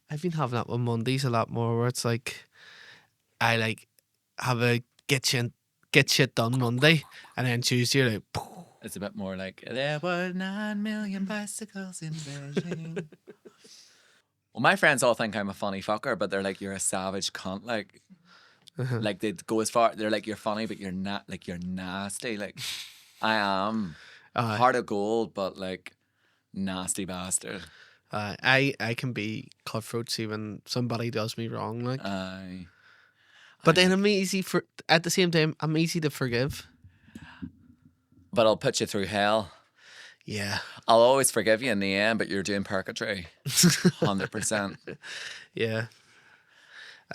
I've been having that with Mondays a lot more, where it's like I like have a get shit done Monday, and then Tuesday you're like, It's a bit more like, there were 9 million bicycles in Beijing. Well, my friends all think I'm a funny fucker, but they're like, you're a savage cunt. Like they go as far, they're like, you're funny, but you're not, like, you're nasty. Like, I am heart of gold, but like, nasty bastard. I can be cutthroat when somebody does me wrong, like. Aye. But then I'm easy at the same time, I'm easy to forgive. But I'll put you through hell. Yeah. I'll always forgive you in the end, but you're doing purgatory. 100%. Yeah.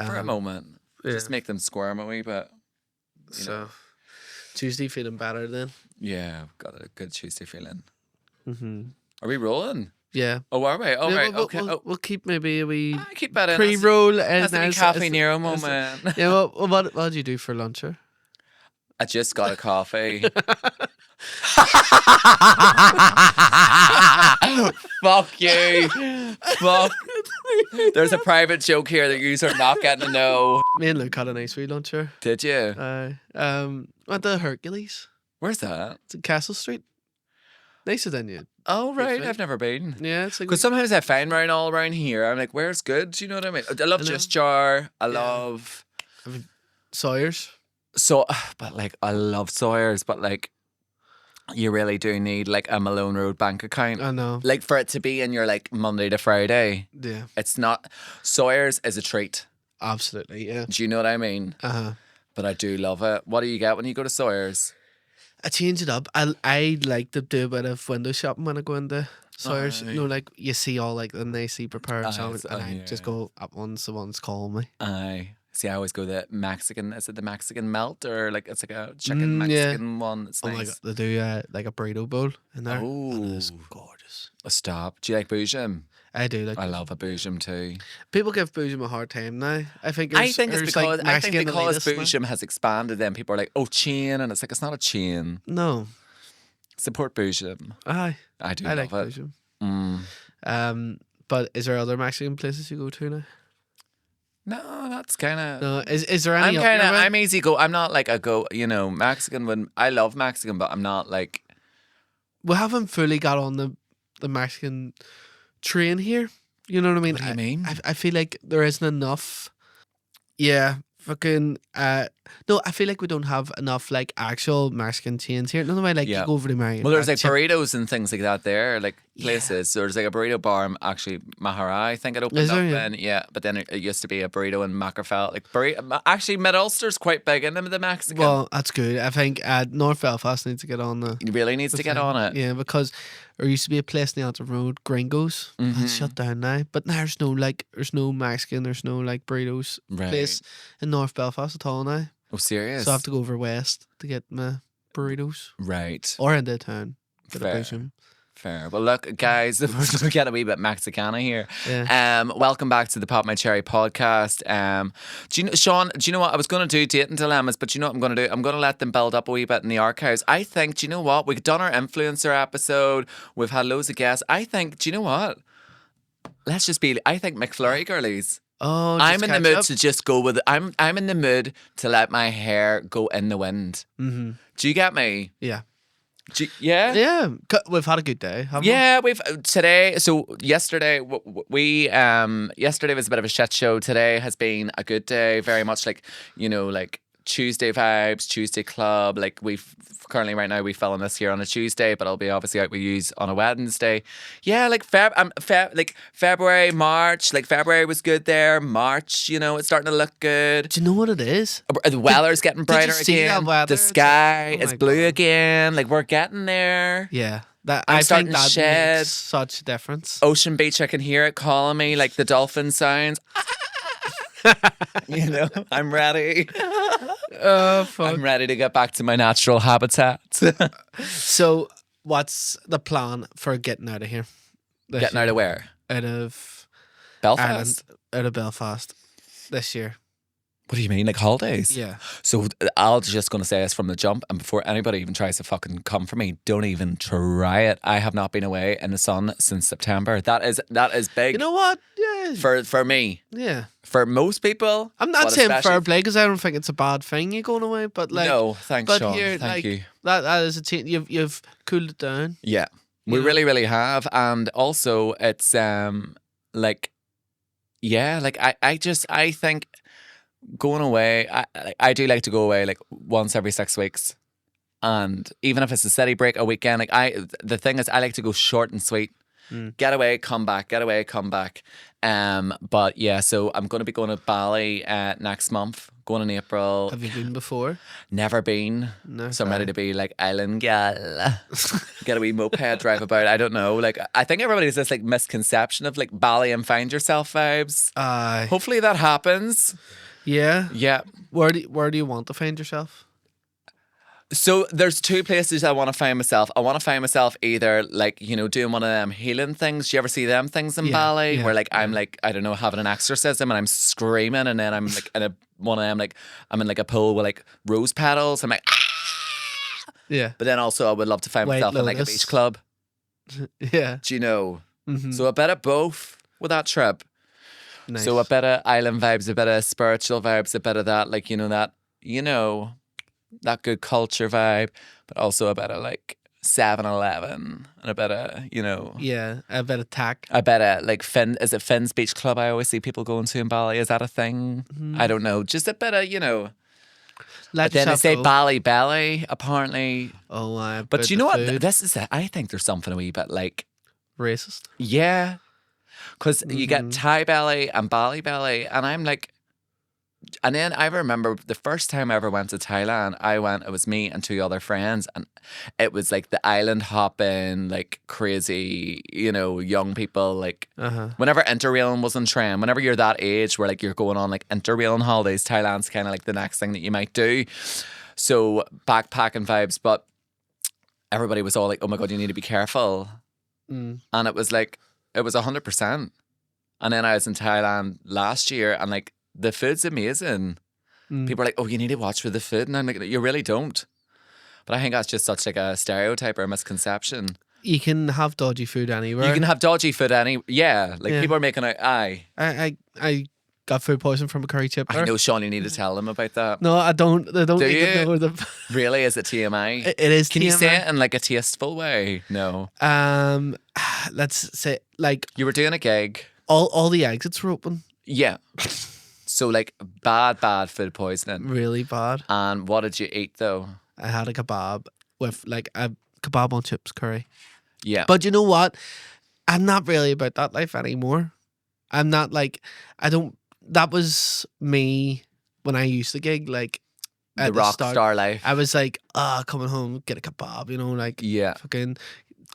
For a moment. Yeah. Just make them squirm a wee bit. So, Tuesday feeling better then? Yeah, I've got a good Tuesday feeling. Mm-hmm. Are we rolling? Yeah. Oh, are we? Oh, yeah, right. Okay. We'll keep maybe a wee keep that in. pre-roll. That's a Cafe Nero moment. Yeah, what did you do for lunch? Or? I just got a coffee. Fuck you. Fuck. There's a private joke here that you are not getting to know. Me and Luke had a nice wee lunch here. Did you? Went to Hercules. Where's that? It's in Castle Street. Nicer than you. Oh, right. I've never been. Yeah, it's like... Because sometimes I find all around here, I'm like, where's good? Do you know what I mean? I love Just Jar. I love... Sawyer's. So, but like, I love Sawyer's, but like, you really do need like a Malone Road bank account. I know. Like for it to be in your like Monday to Friday. Yeah. It's not... Sawyer's is a treat. Absolutely, yeah. Do you know what I mean? Uh-huh. But I do love it. What do you get when you go to Sawyer's? I change it up. I like to do a bit of window shopping when I go into Sawyer's. You know, like you see all like the nicely prepared sandwich, and I just go up once the one's calling me. Aye. See, I always go the Mexican. Is it the Mexican melt or like it's like a chicken Mexican one? That's nice. Oh my god, they do like a burrito bowl in there. Oh, and it's gorgeous. Stop. Do you like boujum? I do. Like I love a boujum too. People give boujum a hard time now. I think it's because boujum now. has expanded. Then people are like, "Oh, chain," and it's like it's not a chain. No. Support boujum. Aye, I do. I love like it. boujum. But is there other Mexican places you go to now? No, that's kind of. No, is there any? I'm easy go. I'm not like a go. You know, Mexican. When I love Mexican, but I'm not like. We haven't fully got on the Mexican train here. You know what I mean? What do you mean? I feel like there isn't enough. Yeah, fucking. No, I feel like we don't have enough like actual Mexican chains here. No way, like you go over to America. Well, there's like burritos and things like that there, like places. So there's like a burrito bar, actually Maharai, I think it opened up then. Yeah, but then it used to be a burrito in Mackerfell. Like burrito, actually Mid Ulster's quite big in the Mexican. Well, that's good. I think North Belfast needs to get on the. It really needs to get on it. Yeah, because there used to be a place in the Alton Road, Gringos. That's shut down now. But now there's no Mexican, there's no like burritos place in North Belfast at all now. Oh, serious? So I have to go over west to get my burritos. Right. Or into town. Fair. Well, look, guys, we're going to get a wee bit Mexicana here. Yeah. Welcome back to the Pop My Cherry podcast. Do you know, Sean, do you know what? I was going to do dating dilemmas, but you know what I'm going to do? I'm going to let them build up a wee bit in the archives. I think, do you know what? We've done our influencer episode. We've had loads of guests. I think, do you know what? Let's just be, I think McFlurry girlies. Oh, I'm in the mood to just go with it. I'm in the mood to let my hair go in the wind. Mm-hmm. Do you get me? Yeah. Yeah? We've had a good day, haven't we? We've today. So yesterday, yesterday was a bit of a shit show. Today has been a good day. Very much like, you know, like Tuesday vibes, Tuesday club. Like we've currently right now we film this here on a Tuesday, but I'll be obviously out with yous on a Wednesday. Yeah, like February, March. Like February was good there. March, you know, it's starting to look good. Do you know what it is? The weather's getting brighter again. The sky is blue again. Like we're getting there. Yeah. I'm starting to shed. Makes such a difference. Ocean Beach, I can hear it calling me, like the dolphin sounds. You know, I'm ready. Oh, fuck. I'm ready to get back to my natural habitat. So, what's the plan for getting out of here? Getting out of where? Out of Belfast. Ireland, out of Belfast this year. What do you mean, like holidays? Yeah. So I'll just going to say this from the jump, and before anybody even tries to fucking come for me, don't even try it. I have not been away in the sun since September. That is big. You know what? Yeah. For me. Yeah. For most people. I'm not but saying especially- fair play because I don't think it's a bad thing you going away, but like No, thanks, but Sean. here, Thank like, you. That is a change. You've cooled it down. Yeah. You We know? really, really have. And also it's like, yeah, like I think going away, I do like to go away like once every 6 weeks. And even if it's a city break, a weekend, like the thing is I like to go short and sweet. Get away, come back, get away, come back. But yeah, so I'm going to be going to Bali next month, going in April. Have you been before? Never been. No. So I'm ready to be like island gal. Get a wee moped drive about. I don't know. Like I think everybody has this like misconception of like Bali and find yourself vibes. Hopefully that happens. Yeah. Yeah. Where do you want to find yourself? So there's 2 places I want to find myself. I want to find myself either like, you know, doing one of them healing things. Do you ever see them things in Bali? Yeah, where like I'm like, I don't know, having an exorcism and I'm screaming, and then I'm like in one of them, like I'm in like a pool with like rose petals. I'm like, ah! Yeah. But then also I would love to find White myself in like a Lotus. beach club. Yeah. Do you know? Mhm. So a bit of both with that trip. Nice. So a bit of island vibes, a bit of spiritual vibes, a bit of that, like, that good culture vibe, but also a bit of like 7-Eleven and a bit of, yeah, a bit of tack. a bit of like is it Finn's Beach Club I always see people going to in Bali? Is that a thing? I don't know. Just a bit of, Let but then they yourself say go. Bali belly, apparently. Oh, But you know what? what? This is it. I think there's something a wee bit like, Racist. yeah. Because you get Thai belly and Bali belly, and I'm like, and then I remember the first time I ever went to Thailand, it was me and 2 other friends, and it was like the island hopping, like crazy, young people, like whenever interrailing was in trend, whenever you're that age where like you're going on like interrailing holidays, Thailand's kind of like the next thing that you might do. So backpacking vibes, but everybody was all like, oh my God, you need to be careful. And it was like, it was 100%. And then I was in Thailand last year, and like the food's amazing. People are like, oh, you need to watch for the food. And I'm like, you really don't. But I think that's just such like a stereotype or a misconception. You can have dodgy food anywhere. You can have dodgy food like people are making out, I got food poisoning from a curry chip. I know, Sean, you need to tell them about that. No, I don't need you? to know the. Really? Is it TMI? It is. Can you say it in like a tasteful way? No. Let's say like You were doing a gig. all the exits were open. Yeah. So like bad food poisoning. Really bad. And what did you eat though? I had a kebab with like a kebab on chips curry. Yeah. But you know what? I'm not really about that life anymore. I'm not like, that was me when I used to gig, like at the the rock start. star life. I was like, coming home, get a kebab, like Yeah. fucking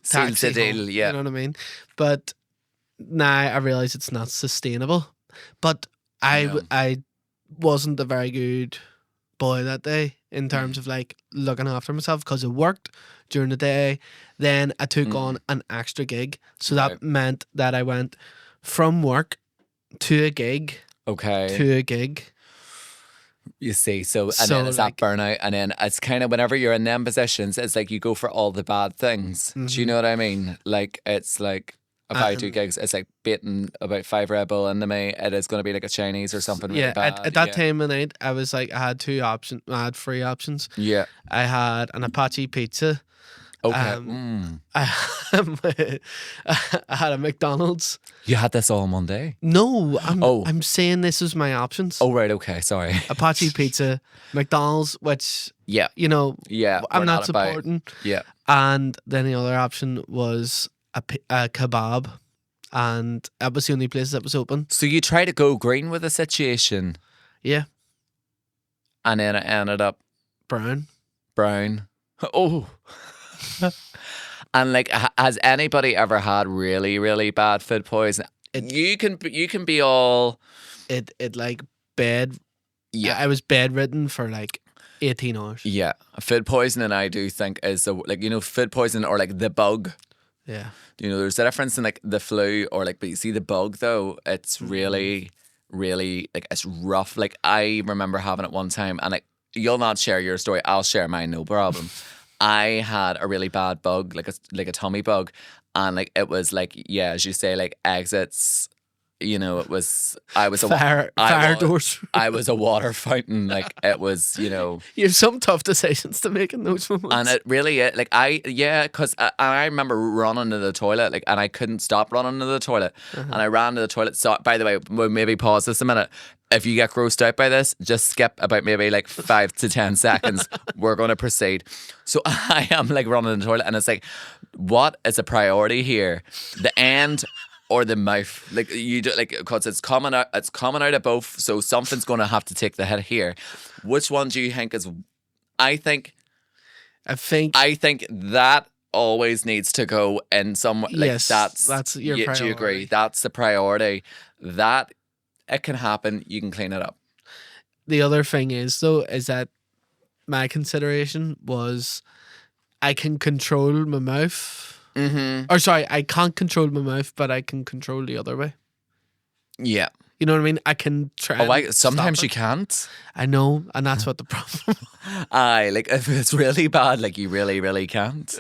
Seals the taxi home, deal, yeah. You know what I mean? But now I realize it's not sustainable. But I wasn't a very good boy that day in terms of like looking after myself because I worked during the day. Then I took on an extra gig. So that meant that I went from work to a gig. Okay. To a gig. You see, so then it's that burnout, and then it's kind of whenever you're in them positions, it's like you go for all the bad things. Do you know what I mean? Like it's like if I do gigs, it's like baiting about 5 Red Bull into me. It is going to be like a Chinese or something. Yeah, really bad. at that time of night, I was like, I had 2 options. I had 3 options. Yeah. I had an Apache pizza. Okay. I had a McDonald's. You had this all Monday? No, I'm saying this is my options. Oh right, okay, sorry. Apache pizza, McDonald's, which yeah, I'm not supporting. Yeah, and then the other option was a kebab, and that was the only place that was open. So you try to go green with the situation. Yeah, and then it ended up brown. Oh. And like, has anybody ever had really, really bad food poisoning? You can be all it like bed. Yeah, I was bedridden for like 18 hours. Yeah, food poisoning I do think is food poisoning or like the bug. Yeah, there's a difference in like the flu or like, but you see the bug though, it's really really, like, it's rough. Like, I remember having it one time, and, like, you'll not share your story. I'll share mine, no problem. I had a really bad bug, like a tummy bug, and, like, it was like, yeah, as you say, like, exits. You know, it was. I was fire doors. I was a water fountain. Like, it was. You know, you have some tough decisions to make in those moments. And it really, like, because I remember running to the toilet, like, and I couldn't stop running to the toilet, and I ran to the toilet. So, by the way, we'll maybe pause this a minute. If you get grossed out by this, just skip about maybe like 5 to 10 seconds. We're going to proceed. So I am like running to the toilet, and it's like, what is a priority here? The end or the mouth? Like, you do, like, because it's coming out of both. So something's going to have to take the hit here. Which one do you think is? I think that always needs to go in some. Like, yes, that's your priority. Do you agree? That's the priority. That it can happen. You can clean it up. The other thing is, though, is that my consideration was I can control my mouth. Or sorry, I can't control my mouth, but I can control the other way. Yeah. You know what I mean? I can try. Sometimes you can't. I know, and that's what the problem. Like, if it's really bad, like, you really, really can't.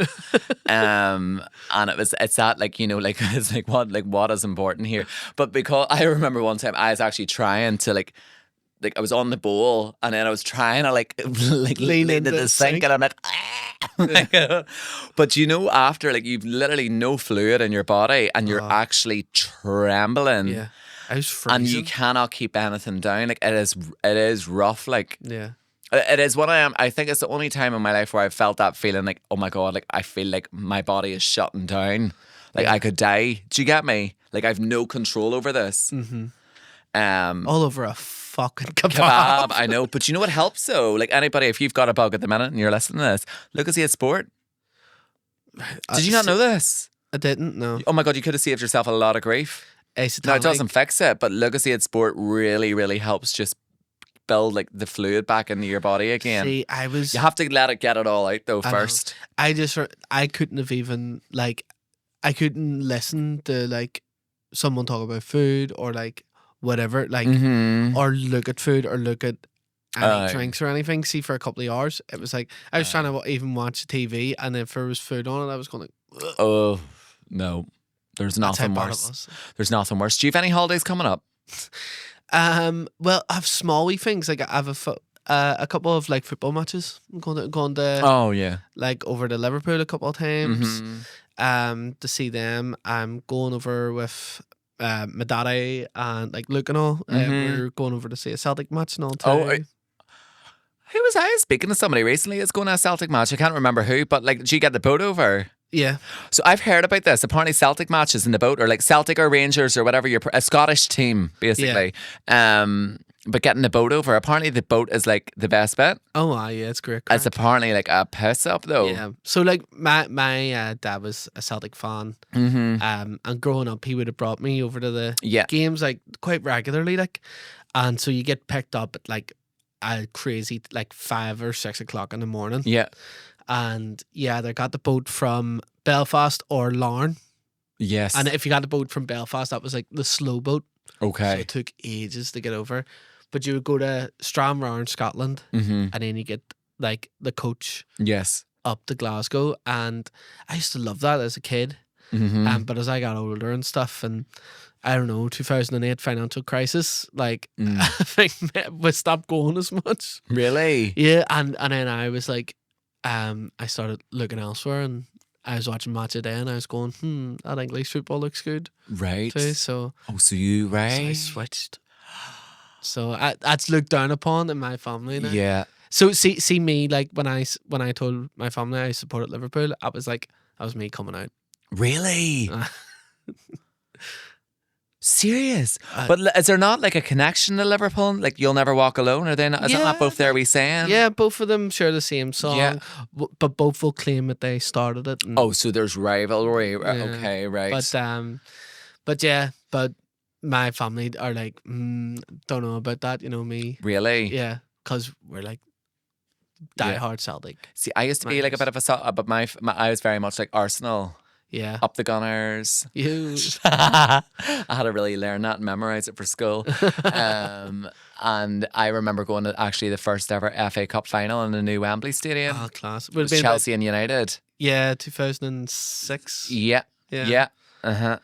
And it's that, like, you know, like, it's like what is important here? But because I remember one time I was actually trying to like I was on the bowl, and then I was trying to like lean into the sink, and I'm like, but you know, after, like, you've literally no fluid in your body, and you're actually trembling. Yeah. I was freezing. And you cannot keep anything down. Like, it is rough. Like, yeah, it is what I am. I think it's the only time in my life where I've felt that feeling like, oh my God, like, I feel like my body is shutting down. Like, I could die. Do you get me? Like, I've no control over this. All over a fucking kebab. I know, but you know what helps though? Like, anybody, if you've got a bug at the minute and you're listening to this, look and see at sport. Did you not know this? I didn't know. Oh my God, you could have saved yourself a lot of grief. No, it doesn't fix it, but Legacy at Sport really, really helps just build, like, the fluid back into your body again. See, you have to get it all out though first. I couldn't have even, like, I couldn't listen to, like, someone talk about food or, like, whatever, like, or look at food or look at any drinks or anything. See, for a couple of hours, it was like I was trying to even watch TV, and if there was food on it, I was going like, ugh. Oh no. There's nothing worse. There's nothing worse. Do you have any holidays coming up? Well, I have small wee things. Like, I have a couple of, like, football matches. I'm going to oh yeah, like, over to Liverpool a couple of times. To see them. I'm going over with my daddy and, like, Luke and all. We're going over to see a Celtic match and all too. Who was I speaking to somebody recently that's going to a Celtic match? I can't remember who, but, like, did you get the boat over? Yeah. So I've heard about this. Apparently Celtic matches in the boat, or like Celtic or Rangers or whatever, a Scottish team basically. Yeah. But getting the boat over, apparently the boat is, like, the best bit. Oh yeah, it's great. It's apparently, like, a piss up though. Yeah. So, like, my dad was a Celtic fan. And growing up, he would have brought me over to the games, like, quite regularly, like, and so you get picked up at, like, a crazy, like, 5 or 6 o'clock in the morning. Yeah. And yeah, they got the boat from Belfast or Larne. Yes. And if you got the boat from Belfast, that was, like, the slow boat. Okay. So it took ages to get over. But you would go to Stranraer in Scotland, and then you get, like, the coach. Yes. Up to Glasgow, and I used to love that as a kid. But as I got older and stuff, and I don't know, 2008 financial crisis, like, I think we stopped going as much. Really? Yeah, and then I was like, I started looking elsewhere, and I was watching Match a Day, and I was going, that English football looks good. Right. Too, so. Oh, so you, right? So I switched. So that's looked down upon in my family now. Yeah. So see me, like, when I told my family I supported Liverpool, I was like, that was me coming out. Really? Serious? But is there not, like, a connection to Liverpool? Like, You'll Never Walk Alone? Are they not? Is that not both their wee saying? Yeah, both of them share the same song, but both will claim that they started it. Oh, so there's rivalry. Okay, right. But my family are like, don't know about that. You know me. Really? Yeah, because we're, like, diehard Celtic. See, I used to be like a bit of a, but I was very much like Arsenal. Yeah. Up the Gunners. You. I had to really learn that and memorize it for school. And I remember going to actually the first ever FA Cup final in the new Wembley Stadium. Oh, class. It was Chelsea and United. Yeah, 2006. Yeah. Yeah. Uh-huh.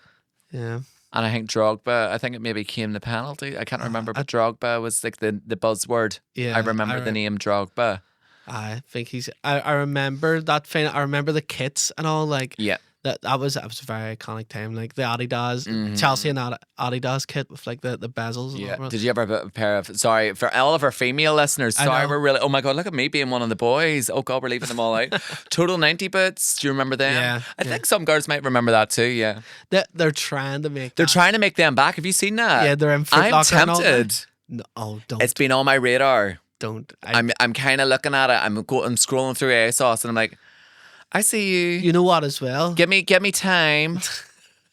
Yeah. And I think Drogba, I think it maybe came the penalty. I can't remember, but Drogba was like the buzzword. Yeah. I remember the name Drogba. I think he's. I remember that thing. I remember the kits and all. Like, yeah, that was a very iconic time. Like the Adidas, Chelsea and Adidas kit with like the bezels. Yeah. And all. Did you ever have a pair of? Sorry for all of our female listeners. Sorry, we're really. Oh my god, look at me being one of the boys. Oh god, we're leaving them all out. Total 90 boots. Do you remember them? Yeah. I think some girls might remember that too. Yeah. They're trying to make. They're trying to make them back. Have you seen that? Yeah, they're in Foot I'm Locker and all tempted. that. No, oh, don't. It's been on my radar. Don't. I'm kind of looking at it. I'm scrolling through ASOS and I'm like, I see you. You know what as well? Give me time,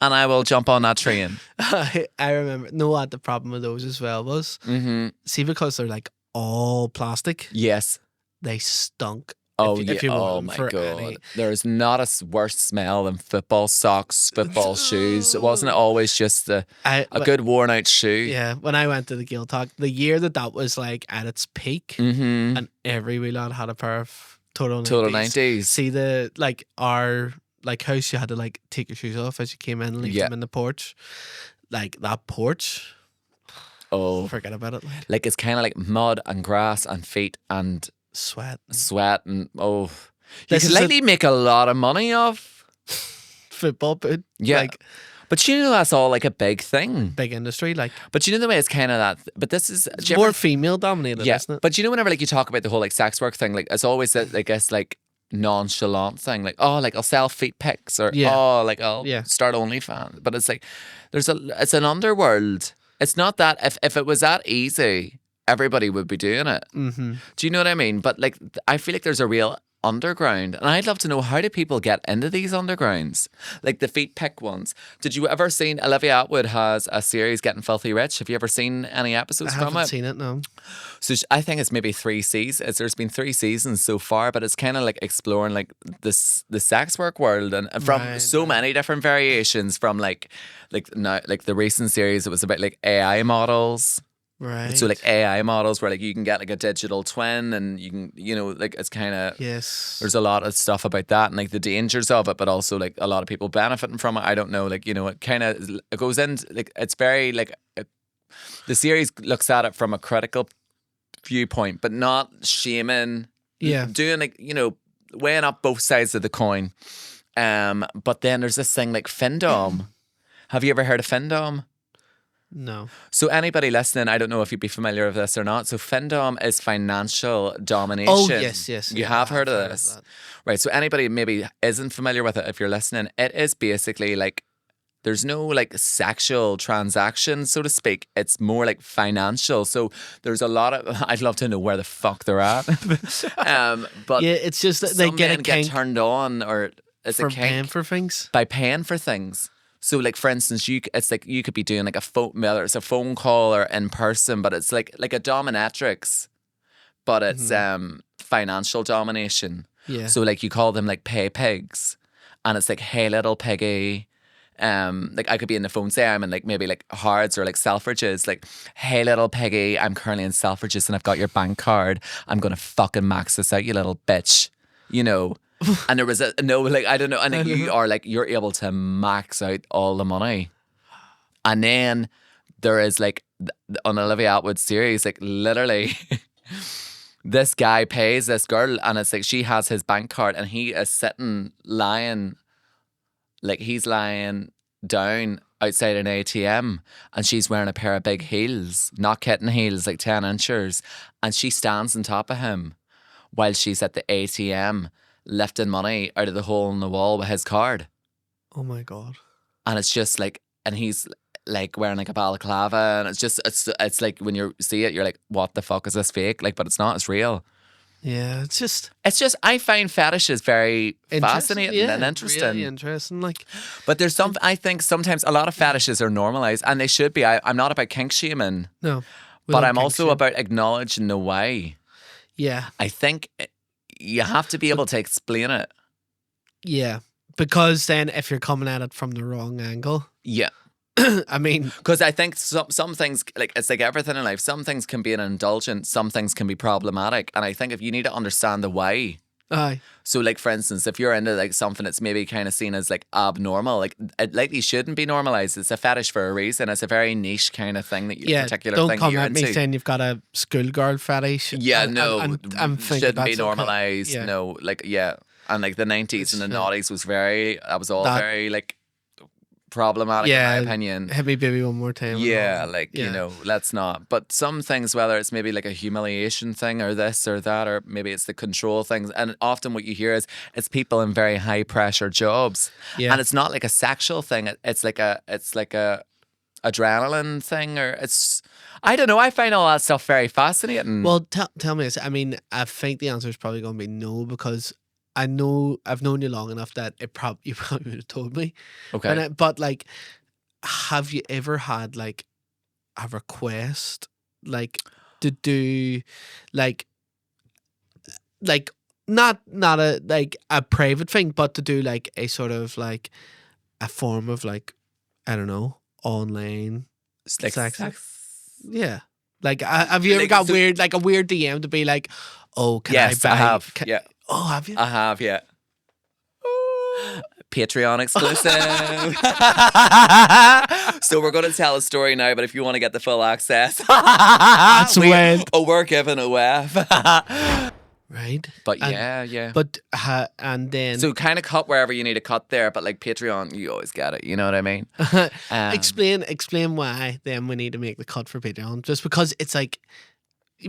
and I will jump on that train. I remember. Know what the problem with those as well was? See, because they're like all plastic. Yes. They stunk. Oh, if you oh my god! There's not a worse smell than football socks, football shoes. Wasn't it always just a good worn out shoe? Yeah, when I went to the Guild Talk, the year that was like at its peak, and every wee lad had a pair of Total 90s. See the our house, you had to like take your shoes off as you came in and leave them in the porch. Like that porch. Oh, forget about it. Like it's kind of like mud and grass and feet and sweat and you can likely make a lot of money off football boot. Yeah, but you know that's all like a big thing, big industry. But you know the way it's kind of that. But this is more female dominated, isn't it? But you know whenever you talk about the whole sex work thing, it's always that I guess nonchalant thing, I'll sell feet pics or I'll start OnlyFans. But it's like it's an underworld. It's not that if it was that easy, everybody would be doing it. Do you know what I mean? But I feel like there's a real underground, and I'd love to know, how do people get into these undergrounds, like the feet pick ones? Did you ever seen Olivia Atwood has a series, Getting Filthy Rich? Have you ever seen any episodes from it? I haven't seen it, no. So I think it's maybe 3 seasons. There's been 3 seasons so far, but it's kind of exploring the sex work world, and from many different variations. From the recent series, it was about AI models. Right. So AI models where you can get a digital twin, and you can it's kind of there's a lot of stuff about that, and the dangers of it, but also a lot of people benefiting from it. I don't know, it kind of it goes in it's very the series looks at it from a critical viewpoint, but not shaming. Yeah. Doing weighing up both sides of the coin. But then there's this thing like Findom. Have you ever heard of Findom? No. So anybody listening, I don't know if you'd be familiar with this or not. So Findom is financial domination. Oh, yes. You have heard of this. Right. So anybody maybe isn't familiar with it, if you're listening, it is basically there's no sexual transaction, so to speak. It's more financial. So there's a lot of, I'd love to know where the fuck they're at. But yeah, it's just that they get turned on, or it's a paying for things. By paying for things. So for instance, you could be doing a phone, whether it's a phone call or in person, but it's like a dominatrix, but it's financial domination. Yeah. So you call them pay pigs, and it's hey little piggy. I could be in the phone, say I'm in maybe Harrods or Selfridges, hey little piggy, I'm currently in Selfridges and I've got your bank card. I'm gonna fucking max this out, you little bitch. And there was I don't know, and you are you're able to max out all the money. And then there is on Olivia Atwood series, literally this guy pays this girl, and it's she has his bank card, and he is lying he's lying down outside an ATM, and she's wearing a pair of big heels, not kitten heels, 10 inches, and she stands on top of him while she's at the ATM lifting money out of the hole in the wall with his card. Oh my god. And it's just and he's wearing a balaclava, and it's when you see it, you're what the fuck is this fake? But it's not, it's real. Yeah, it's just I find fetishes very fascinating and interesting. Really interesting, But there's I think sometimes a lot of fetishes are normalized, and they should be. I'm not about kink shaming. No. But I'm also about acknowledging the why. Yeah. I think you have to be able to explain it. Yeah. Because then if you're coming at it from the wrong angle, Yeah. I mean, Because I think some things, like it's like everything in life, some things can be an indulgent, some things can be problematic. And I think if you need to understand the why. aye. So like for instance, if you're into like something that's maybe kind of seen as like abnormal, like it likely shouldn't be normalized. It's a fetish for a reason. It's a very niche kind of thing that you particular don't thing come you're at me into. saying you've got a schoolgirl fetish. Yeah, and, no, I'm thinking shouldn't be that's okay. normalized. Yeah. No, like yeah, and like the 90s and the It's, noughties was that was all that- very like problematic Yeah, in my opinion. Hit me baby one more time. and Yeah, all. like, Yeah. you know, let's not. But some things, whether it's maybe like a humiliation thing or this or that, or maybe it's the control things. And often what you hear is it's people in very high pressure jobs. Yeah. And it's not like a sexual thing. It's like a adrenaline thing, or I don't know. I find all that stuff very fascinating. Well, tell me this. I mean, I think the answer is probably going to be no, because I know I've known you long enough that you probably would have told me. okay. But like, have you ever had like a request, like to do, like not a like a private thing, but to do like a sort of like a form of like, I don't know, online It's like sex? sex. Yeah. Like, have you ever Like, got so- weird, like a weird DM to be like, oh, can Yes, I buy? I have. can- Yeah, Oh, have you? I have. Yeah. Patreon exclusive. So we're going to tell a story now, but if you want to get the full access, That's wild. we're giving away. Right. But And- yeah. But and then So kind of cut wherever you need to cut there, but like Patreon, you always get it. You know what I mean? explain why then we need to make the cut for Patreon, just because it's like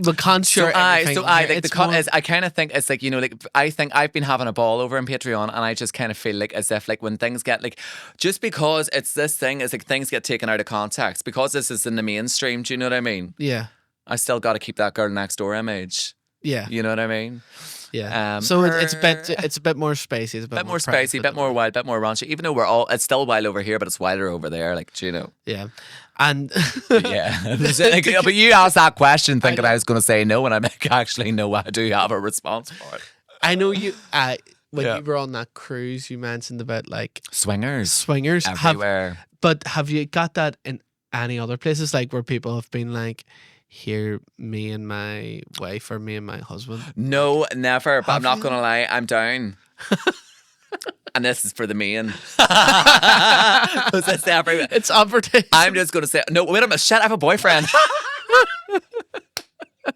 we can't share everything. like It's the cut more- is. I kind of think it's like, you know, like I think I've been having a ball over in Patreon, and I just kind of feel like as if like when things get like, just because it's this thing, is like things get taken out of context because this is in the mainstream. Do you know what I mean? Yeah. I still got to keep that girl next door image. Yeah. You know what I mean? Yeah. So it's a bit more spacey. It's a Bit more spacey, bit more wild, bit more raunchy. Even though it's still wild over here, but it's wilder over there. Like, do you know? Yeah. And Yeah. Like, but you asked that question thinking I was going to say no, and I'm like, actually, no, I do have a response for it. I know you. When Yeah. you were on that cruise, you mentioned about like Swingers. swingers. Everywhere. But have you got that in any other places, like where people have been like, here, me and my wife, or me and my husband? No, never. But I'm Have not you? going to lie, I'm down. And this is for the main. Because it's everywhere. It's advertised. I'm just going to say, no, wait a minute, shit, I have a boyfriend.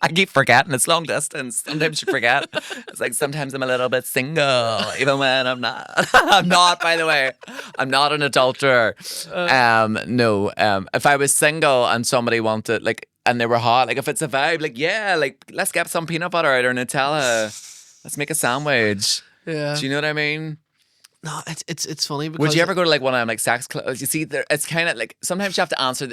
I keep forgetting it's long distance. Sometimes you forget. It's like sometimes I'm a little bit single, even when I'm not. I'm not, by the way. I'm not an adulterer. No. If I was single and somebody wanted, like, and they were hot, like if it's a vibe, like, yeah, like let's get some peanut butter out or Nutella. Let's make a sandwich. Yeah. Do you know what I mean? No, it's funny because Would you ever go to like one of them like sex clubs? You see, it's kind of like sometimes you have to answer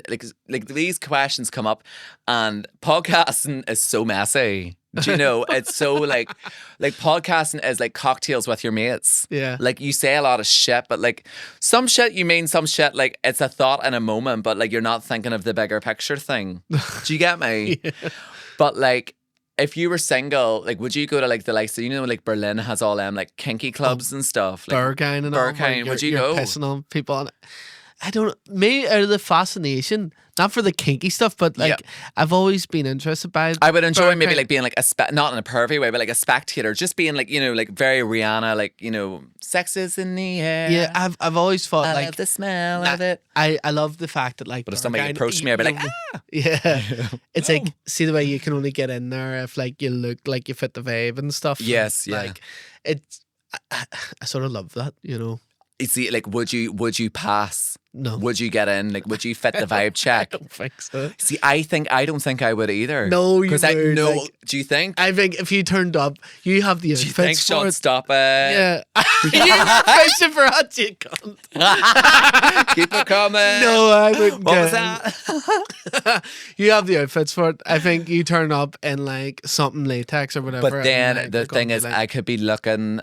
like these questions come up, and podcasting is so messy. Do you know? It's so like podcasting is like cocktails with your mates. Yeah. Like you say a lot of shit, but like some shit you mean some shit like it's a thought in a moment, but like you're not thinking of the bigger picture thing. Do you get me? Yeah. But like, if you were single, like, would you go to like the likes of, you know, like Berlin has all them like kinky clubs and stuff? Like, Berghain and all? where Berghain, would you you're go? pissing on people? And I don't. Maybe out of the fascination, not for the kinky stuff, but like Yeah. I've always been interested by. I would enjoy maybe Berghain. like being like not in a pervy way, but like a spectator, just being like, you know, like very Rihanna, like, you know, sex is in the air. Yeah, I've always thought I like love the smell of it. I love the fact that like. But if somebody Berghain, approached me, I'd be like, yeah, it's like, see the way you can only get in there if like you look like you fit the vibe and stuff. Yes, yeah. Like it's. I sort of love that, you know. You see, like, would you pass? No, Would you get in? Like, would you fit the vibe I check? don't think so. See, I don't think I would either. No, you because I would, know. like- Do you think? I think if you turned up, you have the Do you outfits think for Sean it. stop it? Yeah, you were fishing for that, you cunt. Keep it coming. No, I wouldn't. What was get that? You have the outfits for it. I think you turn up in like something latex or whatever. But and, then like, the you're thing gonna is, be I like, could be looking.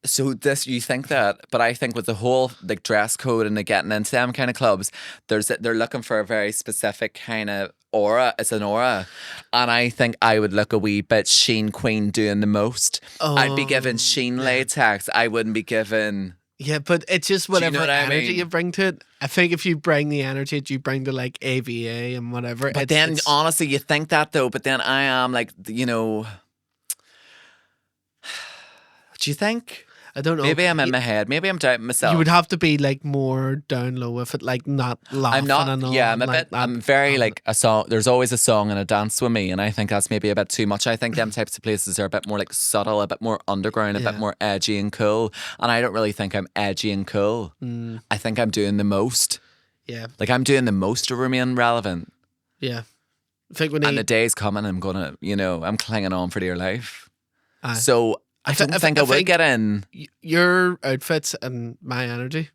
So this, you think that, but I think with the whole like dress code and the getting into them kind of clubs, they're looking for a very specific kind of aura. It's an aura, and I think I would look a wee bit Sheen Queen doing the most. I'd be given Sheen latex. I wouldn't be given Yeah, but it's just Do you know whatever what I energy mean? you bring to it. I think if you bring the energy that you bring to like AVA and whatever, But then, honestly, you think that though. But then I am like, you know, do you think? I don't know. Maybe I'm in my head. Maybe I'm doubting You would myself. have to be like more down low with it, like not laughing I'm not. and all. Yeah, I'm a like bit. not I'm very having like a song. There's always a song and a dance with me, and I think that's maybe a bit too much. I think them types of places are a bit more like subtle, a bit more underground, a bit Yeah. more edgy and cool. And I don't really think I'm edgy and cool. I think I'm doing the most. Yeah, Like I'm doing the most to remain relevant. yeah. I think we And the need. day's coming. I'm gonna, I'm clinging on for dear life. Aye. So I thi- don't I think thi- I I will think- get in. Your outfits and my energy.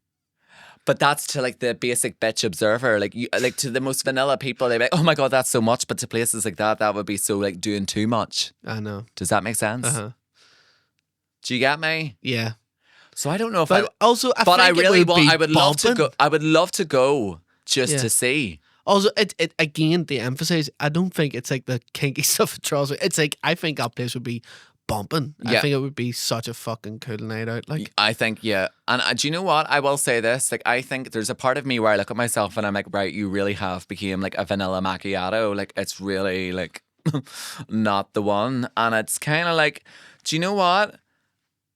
But that's to like the basic bitch observer. Like you, like to the most vanilla people, they're like, oh my god, that's so much. But to places like that would be so like doing too much. I know. Does that make sense? Uh-huh. Do you get me? Yeah, So I don't know if but also I But I think it really would want. be I would love to bumping. go. I would love to go just Yeah. to see. Also, it again the emphasis. I don't think it's like the kinky stuff at Charles. It's like I think that place would be bumping. Yeah. I think it would be such a fucking cool night out. Like, I think, yeah. And do you know what? I will say this. Like, I think there's a part of me where I look at myself and I'm like, right, you really have become like a vanilla macchiato. Like, it's really like not the one. And it's kind of like, do you know what?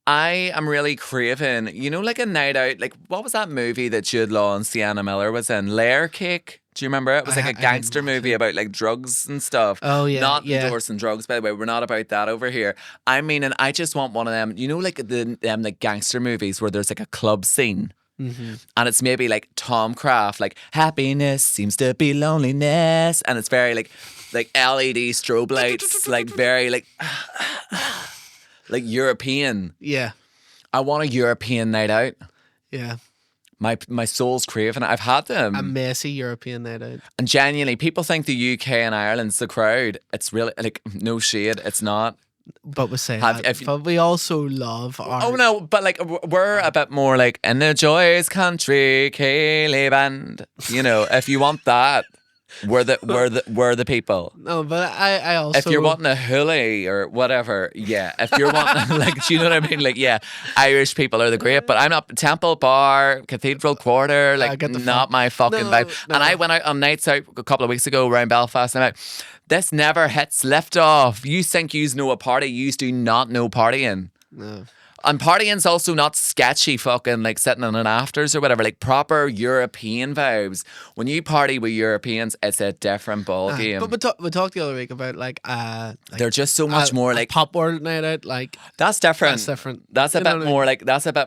I am really craving, like a night out. Like, what was that movie that Jude Law and Sienna Miller was in? Layer Cake. Do you remember it? It was like a I didn't gangster watch movie it. about like drugs and stuff. Oh, yeah, Not yeah. endorsing drugs, by the way. We're not about that over here. I mean, and I just want one of them. Like the gangster movies where there's like a club scene. Mm-hmm. And it's maybe like Tom Craft, like happiness seems to be loneliness, and it's very like LED strobe lights, like very like European. Yeah, I want a European night out. yeah. My soul's craving it. I've had them. A messy European night out. And genuinely, people think the UK and Ireland's the crowd. It's really like no shade. It's not. But we say Have- that. if you- But we also love our. Oh no, but like we're a bit more like in the joyous country, Kaylee band. If you want that, we're the people. No, but I also. If you're wanting a hoolie or whatever, yeah. If you're wanting like, do you know what I mean? Like, yeah, Irish people are the great, but I'm not Temple Bar, Cathedral Quarter, like get the not my fucking No, vibe. no. And I went out on nights out a couple of weeks ago around Belfast, and I'm like, this never hits lift off. You think yous know a party, yous do not know partying. No. And partying's also not sketchy fucking like sitting in an afters or whatever, like proper European vibes. When you party with Europeans, it's a different ball game. But we talked the other week about like They're just so much more like pop world night out. Like that's different. that's different. That's a You know bit what I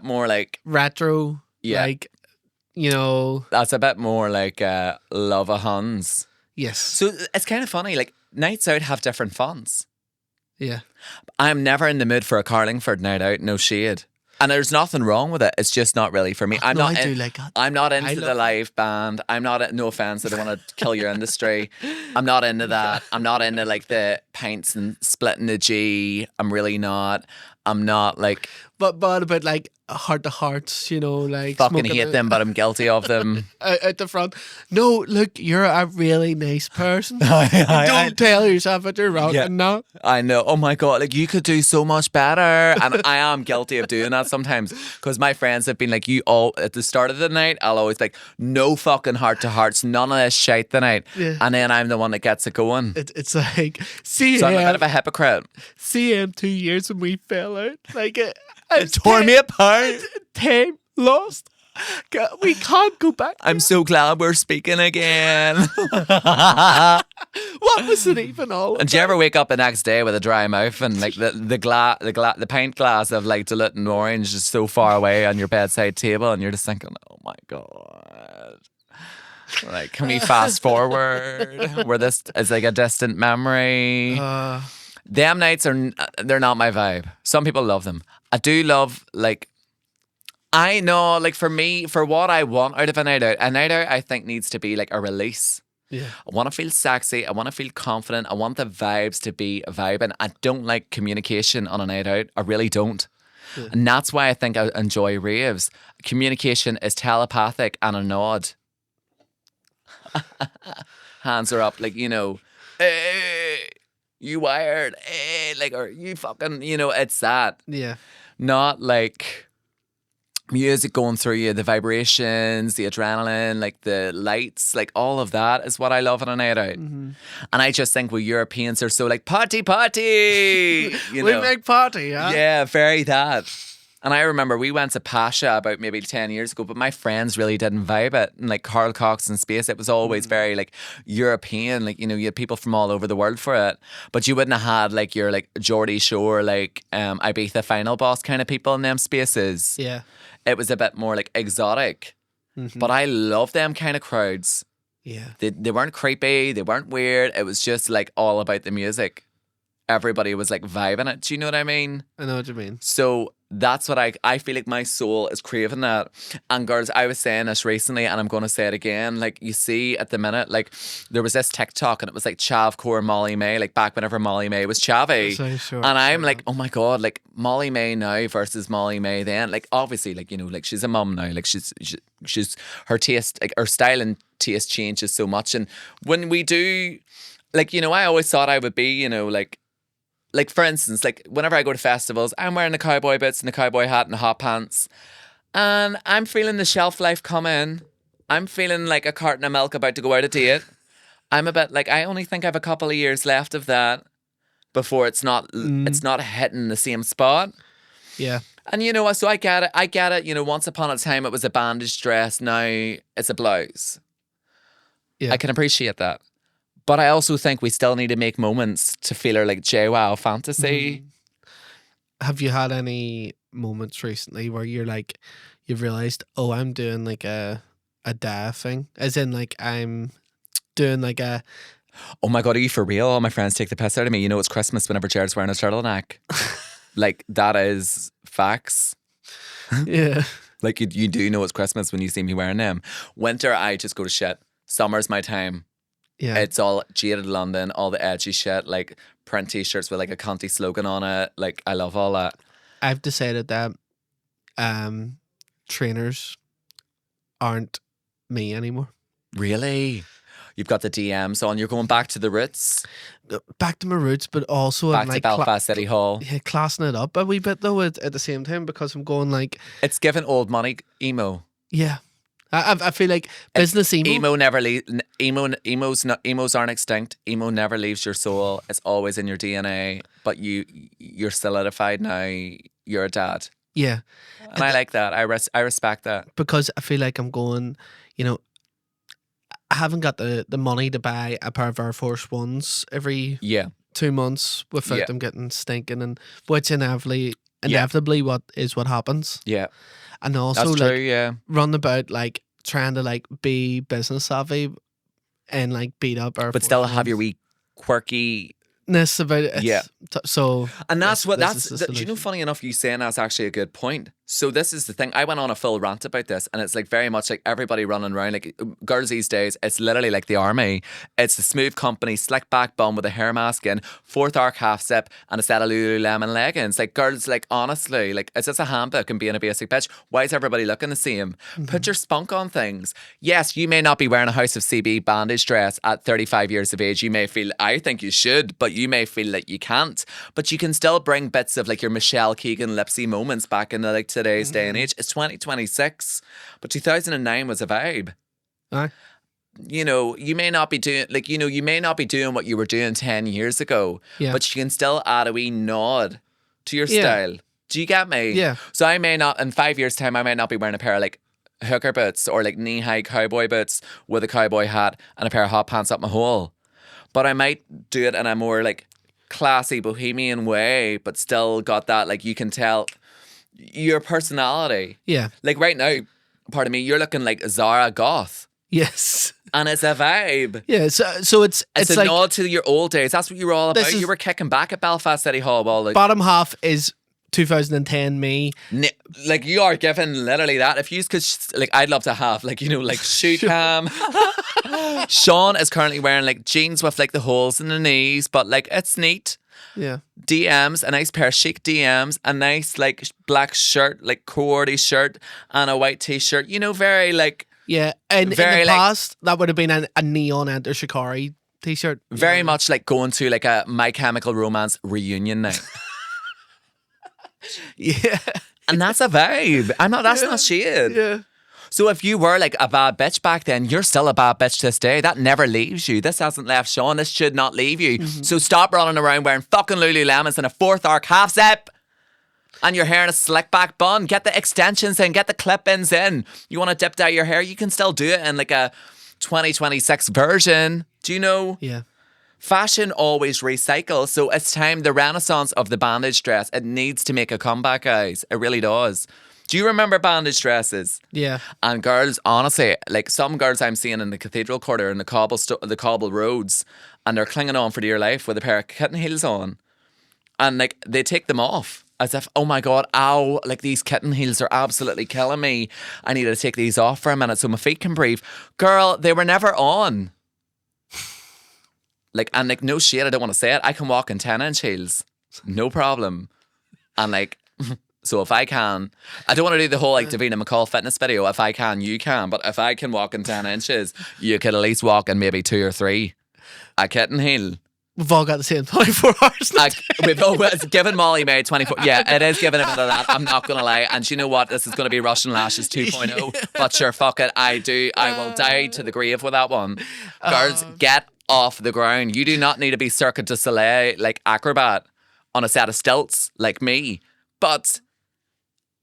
more like retro. Yeah. Like that's a bit more like love of Huns. yes. So it's kind of funny. Like nights out have different fonts. Yeah. I'm never in the mood for a Carlingford night out. No shade. And there's nothing wrong with it. It's just not really for me. I'm No, not. I do like that. I'm not into the love- live band. I'm not. No offense, I don't want to kill your industry. I'm not into that. I'm not into like the pints and splitting the G. I'm really not. I'm not like But about like heart to hearts, like fucking smoking hate them, but I'm guilty of them. out the front. No, look, you're a really nice person. I- Don't tell yourself that you're wrong. Yeah. And no, I know. Oh my God. Like you could do so much better. And I am guilty of doing that sometimes because my friends have been like, you all at the start of the night, I'll always be like, no fucking heart to hearts, none of this shite tonight. Yeah. And then I'm the one that gets it going. it's like CM, So I'm a bit of a hypocrite. CM 2 years and we fell out. Like it Tore me apart. Time lost. We can't go back. I'm so glad we're speaking again. What was it even all? And do you ever wake up the next day with a dry mouth and like the pint glass of like diluted orange is so far away on your bedside table and you're just thinking, oh my God. Like, can we fast forward where this is like a distant memory? Them nights they're not my vibe. Some people love them. I do love I know for me, for what I want out of a night out I think needs to be like a release. Yeah. I want to feel sexy. I want to feel confident. I want the vibes to be vibing. I don't like communication on a night out. I really don't. Yeah. And that's why I think I enjoy raves. Communication is telepathic and a nod. Hands are up, hey, you wired, hey, or you fucking, it's that. Yeah. Not like, music going through you, the vibrations, the adrenaline, like the lights, like all of that is what I love on a night out. And I just think we Europeans are so like party, We make party, yeah. Yeah, very that. And I remember we went to Pasha about maybe 10 years ago, but my friends really didn't vibe it. And like Carl Cox in Space, it was always very like European. Like, you had people from all over the world for it. But you wouldn't have had like your like Geordie Shore, like Ibiza Final Boss kind of people in them spaces. Yeah. It was a bit more like exotic. But I love them kind of crowds. Yeah. They weren't creepy. They weren't weird. It was just like all about the music. Everybody was like vibing it. Do you know what I mean? I know what you mean. So that's what I feel like my soul is craving that. And girls, I was saying this recently and I'm going to say it again. Like you see at the minute, like there was this TikTok and it was like Chavcore Molly May, like back whenever Molly May was Chavy. So short, and I'm like, oh my God, like Molly May now versus Molly May then. Like obviously, like, like she's a mum now. Like she's her taste, like her style and taste changes so much. And when we do, like, I always thought I would be, like for instance, like whenever I go to festivals, I'm wearing the cowboy boots and the cowboy hat and the hot pants. And I'm feeling the shelf life come in. I'm feeling like a carton of milk about to go out of date. I'm a bit like, I only think I have a couple of years left of that before it's not hitting the same spot. Yeah. And so I get it. Once upon a time it was a bandage dress. Now it's a blouse. Yeah. I can appreciate that. But I also think we still need to make moments to feel our like JWoww fantasy. Have you had any moments recently where you've realised, oh, I'm doing like a da thing? As in like I'm doing like a... Oh my God, are you for real? All my friends take the piss out of me. It's Christmas whenever Jared's wearing a turtleneck. Like that is facts. Yeah. Like you do know it's Christmas when you see me wearing them. Winter, I just go to shit. Summer's my time. Yeah. It's all Jaded London, all the edgy shit, like print t-shirts with like a cunty slogan on it. Like I love all that. I've decided that trainers aren't me anymore. Really? You've got the DMs on. You're going back to the roots. Back to my roots, but also back I'm to like Belfast City Hall. Yeah, classing it up a wee bit though at the same time because I'm going like... It's given old money emo. Yeah. I feel like business emo. Emo never leaves. Emos aren't extinct. Emo never leaves your soul. It's always in your DNA. But you're solidified now. You're a dad. Yeah, and I like that. I respect that because I feel like I'm going. I haven't got the money to buy a pair of Air Force Ones every 2 months without them getting stinking, and which inevitably what happens. Yeah. And also that's true, run about like trying to like be business savvy and like beat up our but still have your wee quirkiness about it. Yeah. So and do you know, funny enough, you saying that's actually a good point. So this is the thing. I went on a full rant about this, and it's like very much like everybody running around like girls these days. It's literally like the army. It's the smooth company, slick back bum with a hair mask in, fourth arc half zip, and a set of Lululemon leggings. Like girls, like honestly, like it's just a handbook and being a basic bitch. Why is everybody looking the same? Put your spunk on things. Yes, you may not be wearing a House of CB bandage dress at 35 years of age. You may feel, I think you should, but you may feel that you can't. But you can still bring bits of like your Michelle Keegan lipsy moments back into like today's day and age. It's 2026, but 2009 was a vibe. Aye. You may not be doing what you were doing 10 years ago, but you can still add a wee nod to your style. Do you get me? Yeah. So I may not, in 5 years' time, I might not be wearing a pair of like hooker boots or like knee-high cowboy boots with a cowboy hat and a pair of hot pants up my hole. But I might do it in a more like classy bohemian way, but still got that, like, you can tell your personality. Yeah. Like right now, pardon me, you're looking like Zara Goth. Yes. And it's a vibe. Yeah, so it's a like, nod to your old days. That's what you were all about. You were kicking back at Belfast City Hall. Bottom half is 2010 me. Like you are giving literally that. If you could, like, I'd love to have like, like shoe cam. Sean is currently wearing like jeans with like the holes in the knees, but like it's neat. Yeah. DMs, a nice pair of chic DMs, a nice like black shirt, like cordy shirt, and a white t-shirt. Very like. Yeah, and in the past, that would have been a neon Enter Shikari t-shirt. Very much like going to like a My Chemical Romance reunion night. Yeah. And that's a vibe. That's not shade. Yeah. So if you were like a bad bitch back then, you're still a bad bitch this day. That never leaves you. This hasn't left Sean. This should not leave you. So stop running around wearing fucking Lululemons and a fourth arc half zip. And your hair in a slick back bun. Get the extensions in. Get the clip-ins in. You want to dip dye your hair? You can still do it in like a 2026 version. Do you know? Yeah. Fashion always recycles. So it's time. The renaissance of the bandage dress. It needs to make a comeback, guys. It really does. Do you remember bandage dresses? Yeah. And girls, honestly, like some girls I'm seeing in the Cathedral Quarter and the cobble roads, and they're clinging on for dear life with a pair of kitten heels on. And like they take them off as if, oh my God, ow, like these kitten heels are absolutely killing me. I need to take these off for a minute so my feet can breathe. Girl, they were never on. Like, and like, no shade, I don't want to say it. I can walk in 10-inch heels. No problem. And like, so if I can, I don't want to do the whole like Davina McCall fitness video. If I can, you can. But if I can walk in 10 inches, you could at least walk in maybe 2 or 3. A kitten heel. We've all got the same 24 hours. We've always given Molly May 24. Yeah, it is giving a bit of that. I'm not going to lie. And you know what? This is going to be Russian Lashes 2.0. But sure, fuck it. I will die to the grave with that one. Girls, get off the ground. You do not need to be Cirque du Soleil like acrobat on a set of stilts like me. But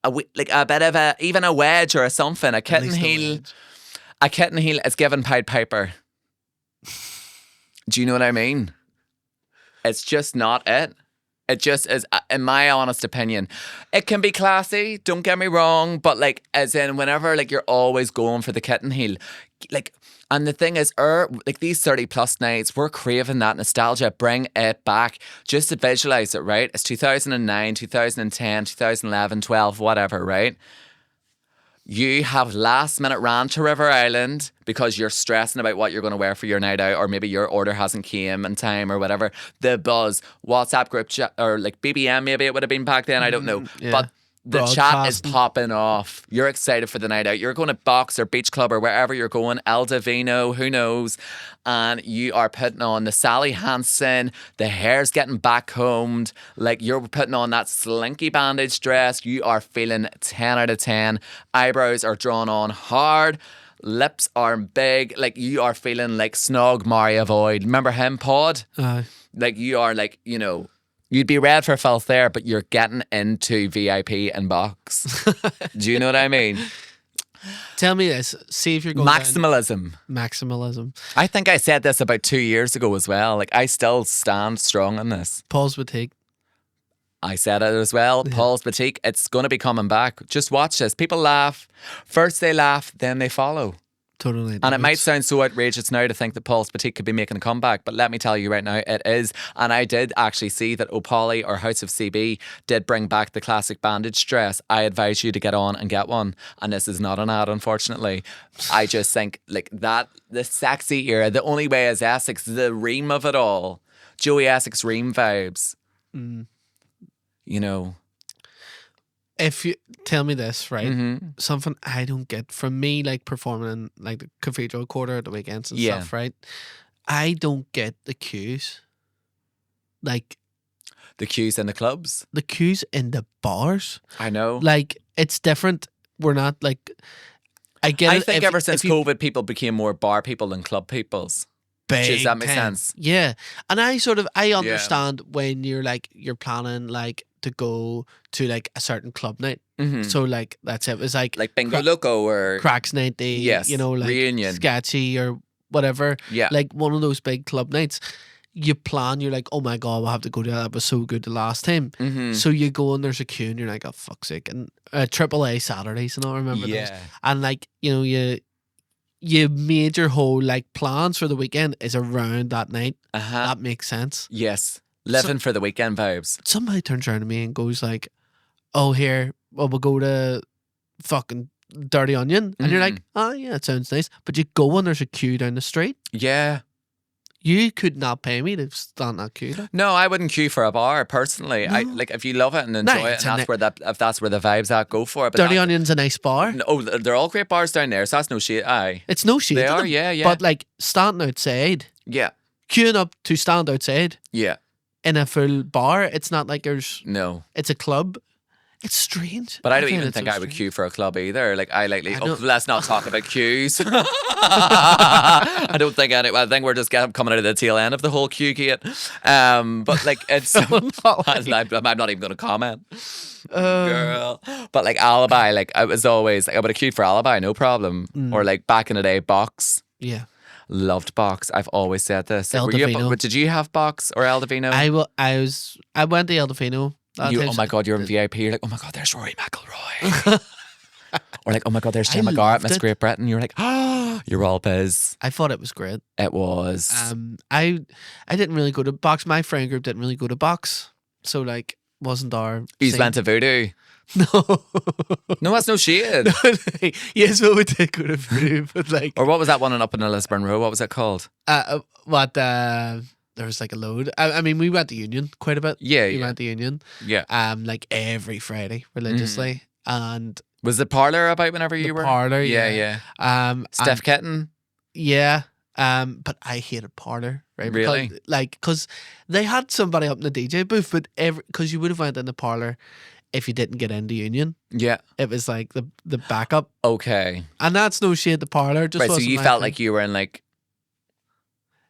like a bit of even a wedge or something. A kitten heel is given Pied Piper. Do you know what I mean? It's just not it. It just is, in my honest opinion. It can be classy, don't get me wrong, but like, as in, whenever like you're always going for the kitten heel, like, and the thing is, like these 30 plus nights, we're craving that nostalgia. Bring it back. Just to visualize it, right? It's 2009, 2010, 2011, 12, whatever, right? You have last minute ran to River Island because you're stressing about what you're going to wear for your night out, or maybe your order hasn't came in time or whatever. The buzz, WhatsApp group chat, or like BBM, maybe it would have been back then. I don't know. Yeah. But the chat is popping off. You're excited for the night out. You're going to Box or Beach Club or wherever you're going, El Divino, who knows. And you are putting on the Sally Hansen, the hair's getting back combed. Like you're putting on that slinky bandage dress. You are feeling 10 out of 10. Eyebrows are drawn on hard. Lips are big. Like you are feeling like Snog Mario Void. Remember him, Pod? Like you are like, you know, you'd be red for filth there, but you're getting into VIP and box. Do you know what I mean? Tell me this. See if you're going Maximalism. Maximalism. I think I said this about 2 years ago as well. Like I still stand strong on this. Paul's Boutique. I said it as well. Yeah. Paul's Boutique. It's going to be coming back. Just watch this. People laugh. First they laugh, then they follow. Totally. And it might sound so outrageous now to think that Paul's Boutique could be making a comeback, but let me tell you right now, it is. And I did actually see that O'Polly or House of CB did bring back the classic bandage dress. I advise you to get on and get one. And this is not an ad, unfortunately. I just think like that, the sexy era, the only way is Essex, the ream of it all. Joey Essex ream vibes. You know. If you tell me this, right? Something I don't get from me, like performing in like the Cathedral Quarter at the weekends and stuff, right? I don't get the queues. Like the queues in the clubs? The queues in the bars. I know. Like it's different. We're not like I think ever since COVID people became more bar people than club peoples. Does that make sense? Yeah. And I understand when you're planning like to go to like a certain club night. So like that's it. It's like Bingo Loco or Cracks 90, you know, like Reunion, Sketchy or whatever. Yeah. Like one of those big club nights. You plan, you're like, oh my God, we'll have to go to that. That was so good the last time. So you go and there's a queue and you're like, oh fuck's sake. And AAA Saturdays and I remember those. And like, you know, you made your whole like plans for the weekend is around that night. That makes sense. Yes. Living for the weekend vibes. Somebody turns around to me and goes like, oh, we'll go to fucking Dirty Onion. And you're like, oh yeah, it sounds nice. But you go and there's a queue down the street. Yeah. You could not pay me to stand that queue. Like. No, I wouldn't queue for a bar personally. No. I like if you love it and enjoy it, and if that's where the vibes at, go for it. But Dirty Onion's a nice bar. No, they're all great bars down there, so that's no shit. Aye, it's no shit. They are, yeah. But like standing outside, queuing up to stand outside, in a full bar. It's not like it's a club. It's strange. But I don't find even it think so I would strange. queue for a club either. Like I likely. I Oh, don't- let's not talk about queues. I don't think any. I think we're just coming out of the tail end of the whole queue gate. But like it's. I'm not even going to comment, girl. But like Alibi, like I was always like I would have queued for Alibi, no problem. Or like back in the day, Box. Yeah. Loved Box. I've always said this. El Were you Divino. did you have Box or El Divino? I went to El Divino. Oh my God, you're in VIP. You're like, oh my God, there's Rory McIlroy. Or like, oh my God, there's Gemma Garrett, Miss Great Britain. You're like, oh, you're all biz. I thought it was great. It was. I didn't really go to Box. My friend group didn't really go to Box, so like wasn't our. He's scene. went to Voodoo. No. No, that's no shade. Yes, well, we did go to Voodoo, but like. Or what was that one up in Lisburn Row? What was it called? There was like a load. I mean, we went to Union quite a bit. Yeah, we yeah. went to Union. Yeah. Like every Friday religiously, and Was the parlour about whenever you were? Parlour, Yeah. Steph Kitten. Yeah. But I hated Parlour, right? Really? Because they had somebody up in the DJ booth, but because you would have went in the Parlour if you didn't get into Union. Yeah. It was like the backup, Okay. and that's no shade. The Parlour just Right, so wasn't you my felt thing. like you were in like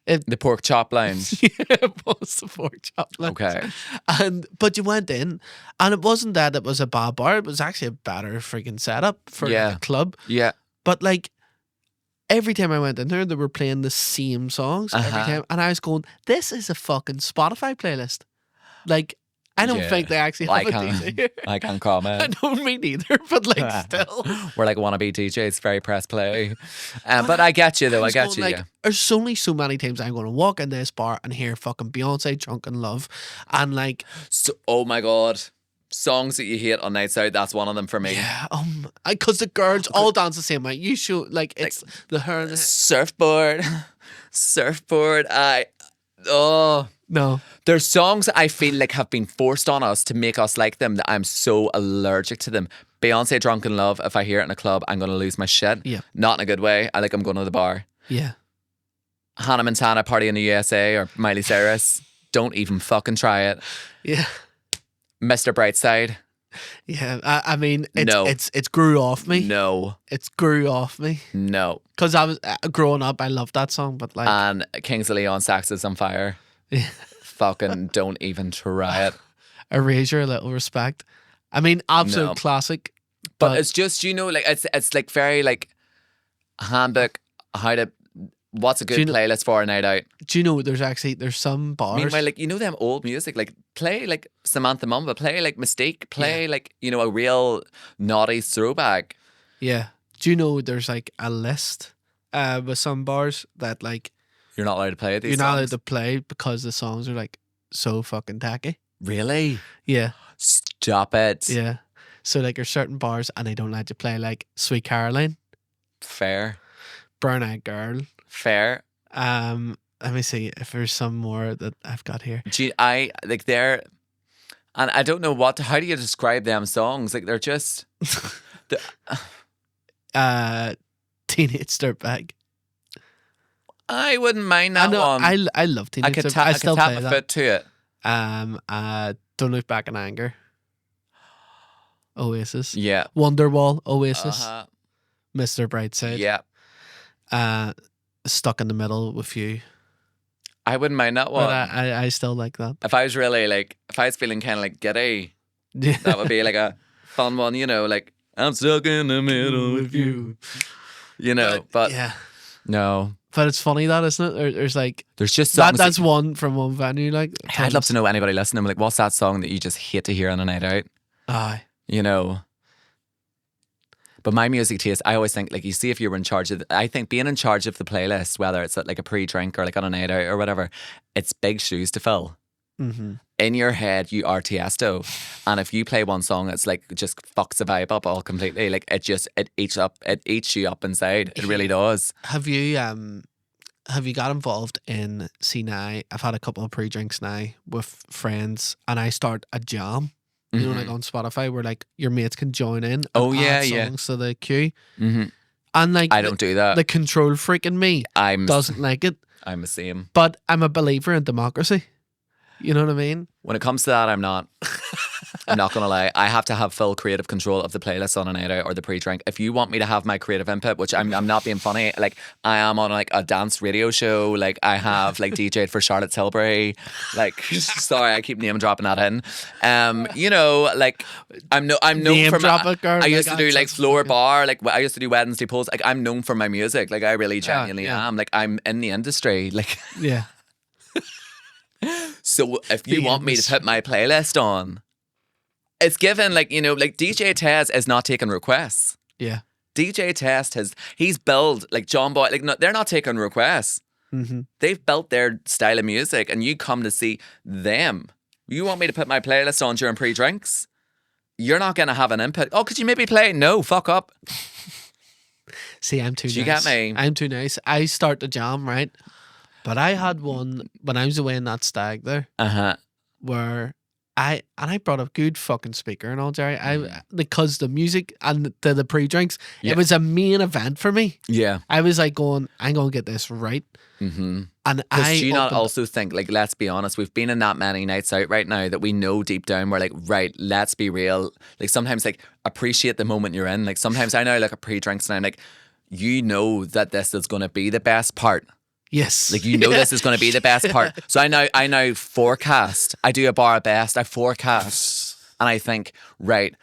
It- the pork chop lounge. Yeah, it was the pork chop lounge. Okay. But you went in, and it wasn't that it was a bad bar. It was actually a better freaking setup for Yeah. a club. Yeah. But like every time I went in there, they were playing the same songs every Uh-huh. time, and I was going, "This is a fucking Spotify playlist." Like, I don't Yeah. think they actually Well, have a DJ here. I can't I comment. don't mean either, but like still. We're like wannabe DJs, very press play. But I get you though. I was get going, you. like, Yeah. There's only so many times I'm going to walk in this bar and hear fucking Beyonce "Drunk in Love," and like, So, oh my God. Songs that you hate on nights out, that's one of them for me. yeah, because the girls all dance the same way. You show like it's the hair. And the Surfboard. Surfboard. no, There's songs that I feel like have been forced on us to make us like them that I'm so allergic to them. Beyonce "Drunk in Love," if I hear it in a club, I'm going to lose my shit. Yeah. Not in a good way. I like I'm going to the bar. yeah, Hannah Montana, "Party in the USA," or Miley Cyrus. Don't even fucking try it. yeah. Mr. Brightside. Yeah, I mean, No. it's grew off me. No. It's grew off me No. because I was growing up. I loved that song, but like, And Kings of Leon, "Saxes on Fire." Yeah. Fucking don't even try it. erasure, a little respect. I mean, absolute No. classic. But it's just, like it's like very like handbook how to what's a Do good you know- playlist for a night out. Do you know there's some bars? Meanwhile, like them old music, like play like Samantha Mumba, play like Mystique, play like a real noughties throwback. Yeah. Do you know there's like a list with some bars that like You're not allowed to play these. you're not allowed songs. to play because the songs are like so fucking tacky. Really? Yeah. Stop it. Yeah. So like there's certain bars and they don't let you play like Sweet Caroline, Fair. Brown Eyed Girl. Fair. Let me see if there's some more that I've got here. I like they're, and I don't know how do you describe them songs? Like they're just. Teenage Dirtbag. I wouldn't mind I that know. one. I love Teenage I could Dirtbag. tap. I still I could play tap a that. foot to it. Don't Look Back in Anger. Oasis. Yeah. Wonderwall. Oasis. Uh-huh. Mr. Brightside. Yeah. Stuck in the Middle with You. I wouldn't mind that one. But I still like that. If I was really like, if I was feeling kind of like giddy, Yeah. that would be like a fun one, like I'm stuck in the middle with you, but yeah. no, But it's funny that, isn't it? There's like there's just songs that's one from one venue. Like I'd love to know anybody listening, like what's that song that you just hate to hear on a night out, Aye. But my music taste, I always think, like, you see, if you were in charge of, I think being in charge of the playlist, whether it's at like a pre-drink or like on a night out or whatever, it's big shoes to fill. Mm-hmm. In your head, you are Tiesto, and if you play one song, it's like just fucks the vibe up all completely. Like it eats you up inside. It really does. Have you got involved in? See now, I've had a couple of pre-drinks now with friends, and I start a jam. You know, like on Spotify, where like your mates can join in. And Oh, add yeah. songs to the queue, Mm-hmm. and like I don't do that. the control freak in me I'm doesn't like it, I'm the same. but I'm a believer in democracy. You know what I mean? When it comes to that, I'm not. I'm not gonna lie. I have to have full creative control of the playlist on a night out or the pre-drink. If you want me to have my creative input, which I'm not being funny, like I am on like a dance radio show, like I have like DJ'd for Charlotte Tilbury, like sorry, I keep name dropping that in. You know, like I'm known Name for drop my, it, girl. I used to Like, do like that's floor fucking- bar, like I used to do Wednesday polls. Like I'm known for my music. Like I really genuinely yeah. am. Like I'm in the industry. Like Yeah. so if you The want me to industry. put my playlist on, it's given like, you know, like DJ Tez is not taking requests. Yeah. DJ Test he's built like John Boy, like no, they're not taking requests. Mm-hmm. They've built their style of music and you come to see them. You want me to put my playlist on during pre-drinks? You're not going to have an input. Oh, could you maybe play? No, fuck up. See, I'm too Do you nice. get me? I'm too nice. I start the jam, right? But I had one when I was away in that stag there Uh-huh. where I brought a good fucking speaker and all, Jerry. Because the music and the pre-drinks, Yeah. it was a main event for me. Yeah. I was like going, I'm going to get this right. Mm-hmm. And Because do you not opened- also think, like, let's be honest, we've been in that many nights out right now that we know deep down we're like, right, let's be real. Like sometimes like appreciate the moment you're in. Like sometimes I know like a pre-drinks and I'm like, you know that this is going to be the best part. Yes. Like you know this is going to be the best part. So I now forecast. I do a bar best. I forecast, and I think right.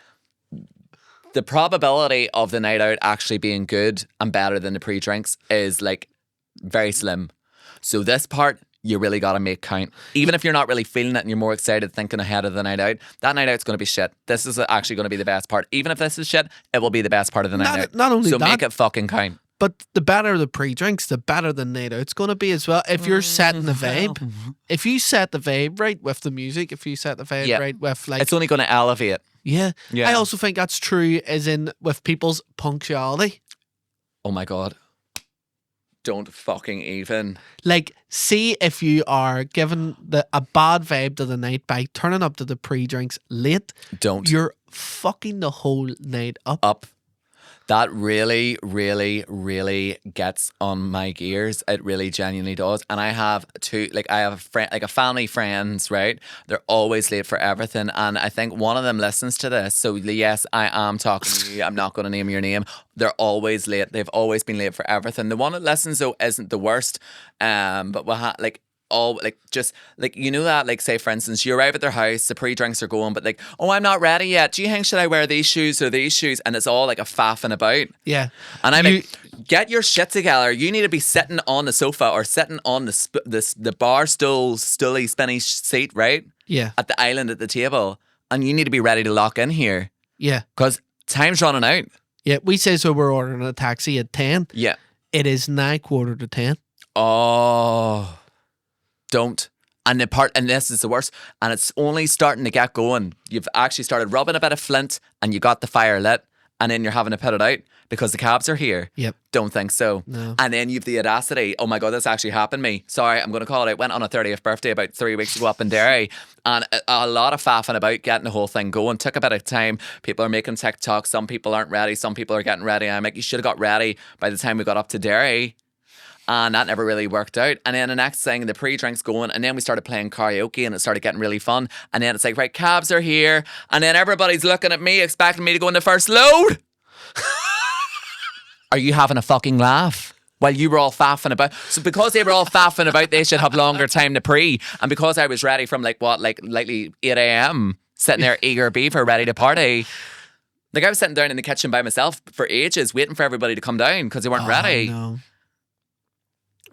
The probability of the night out actually being good and better than the pre-drinks is like very slim. So this part you really got to make count. Even if you're not really feeling it and you're more excited thinking ahead of the night out, that night out's going to be shit. This is actually going to be the best part. Even if this is shit, it will be the best part of the night out. Not only so that, make it fucking count. but the better the pre-drinks, the better the night out's going to be as well. If you're setting the vibe, if you set the vibe right with the music, if you set the vibe Yeah. right with like, It's only going to elevate. yeah. Yeah. I also think that's true as in with people's punctuality. Oh my God. Don't fucking even. Like, see if you are giving a bad vibe to the night by turning up to the pre-drinks late, Don't. you're fucking the whole night up. Up. That really, really, really gets on my gears. It really genuinely does. And I have a friend, like a family friends, right? They're always late for everything. And I think one of them listens to this. So yes, I am talking to you. I'm not going to name your name. They're always late. They've always been late for everything. The one that listens though isn't the worst. But we'll all like just like you know that like say for instance you arrive at their house, the pre-drinks are going, but like, oh, I'm not ready yet, do you think should I wear these shoes or these shoes, and it's all like a faffing about. Yeah. And I'm like, get your shit together. You need to be sitting on the sofa or sitting on the bar stool stooly spinny seat, right, Yeah. at the island at the table, and you need to be ready to lock in here Yeah. because time's running out. Yeah. We say so we're ordering a taxi at 10. Yeah. It is now 9:45. Oh, don't. And this is the worst, and it's only starting to get going. You've actually started rubbing a bit of flint and you got the fire lit, and then you're having to put it out because the cabs are here. Yep. Don't think so. No. And then you've the audacity. Oh my God, this actually happened to me. Sorry, I'm going to call it out. Went on a 30th birthday about 3 weeks ago up in Derry, and a lot of faffing about getting the whole thing going. Took a bit of time. People are making TikToks. Some people aren't ready. Some people are getting ready. I'm like, you should have got ready by the time we got up to Derry. And that never really worked out. And then the next thing, the pre-drinks going, and then we started playing karaoke and it started getting really fun. And then it's like, right, cabs are here. And then everybody's looking at me, expecting me to go in the first load. Are you having a fucking laugh? While you were all faffing about. So because they were all faffing about, they should have longer time to pre. And because I was ready from likely 8 a.m, sitting there eager beaver, ready to party. Like I was sitting down in the kitchen by myself for ages, waiting for everybody to come down because they weren't ready.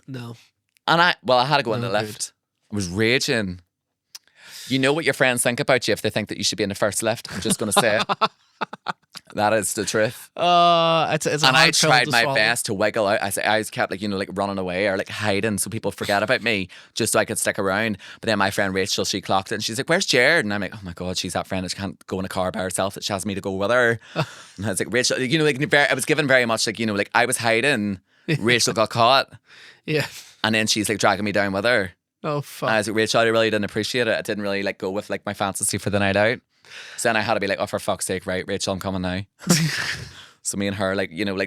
No. And I had to go in the No lift. I was raging. You know what your friends think about you if they think that you should be in the first lift. I'm just going to say it. That is the truth. It's a And hard I pill tried to my swallow. best to wiggle out. I was kept running away or like hiding so people forget about me just so I could stick around. But then my friend Rachel, she clocked it and she's like, where's Jared? And I'm like, oh my God, she's that friend that she can't go in a car by herself, that she has me to go with her. And I was like, Rachel, I was given very much like I was hiding. Rachel got caught. Yeah. And then she's like dragging me down with her. Oh, fuck. And I was like, Rachel, I really didn't appreciate it. I didn't really go with my fantasy for the night out. So then I had to be like, oh, for fuck's sake, right, Rachel, I'm coming now. So me and her,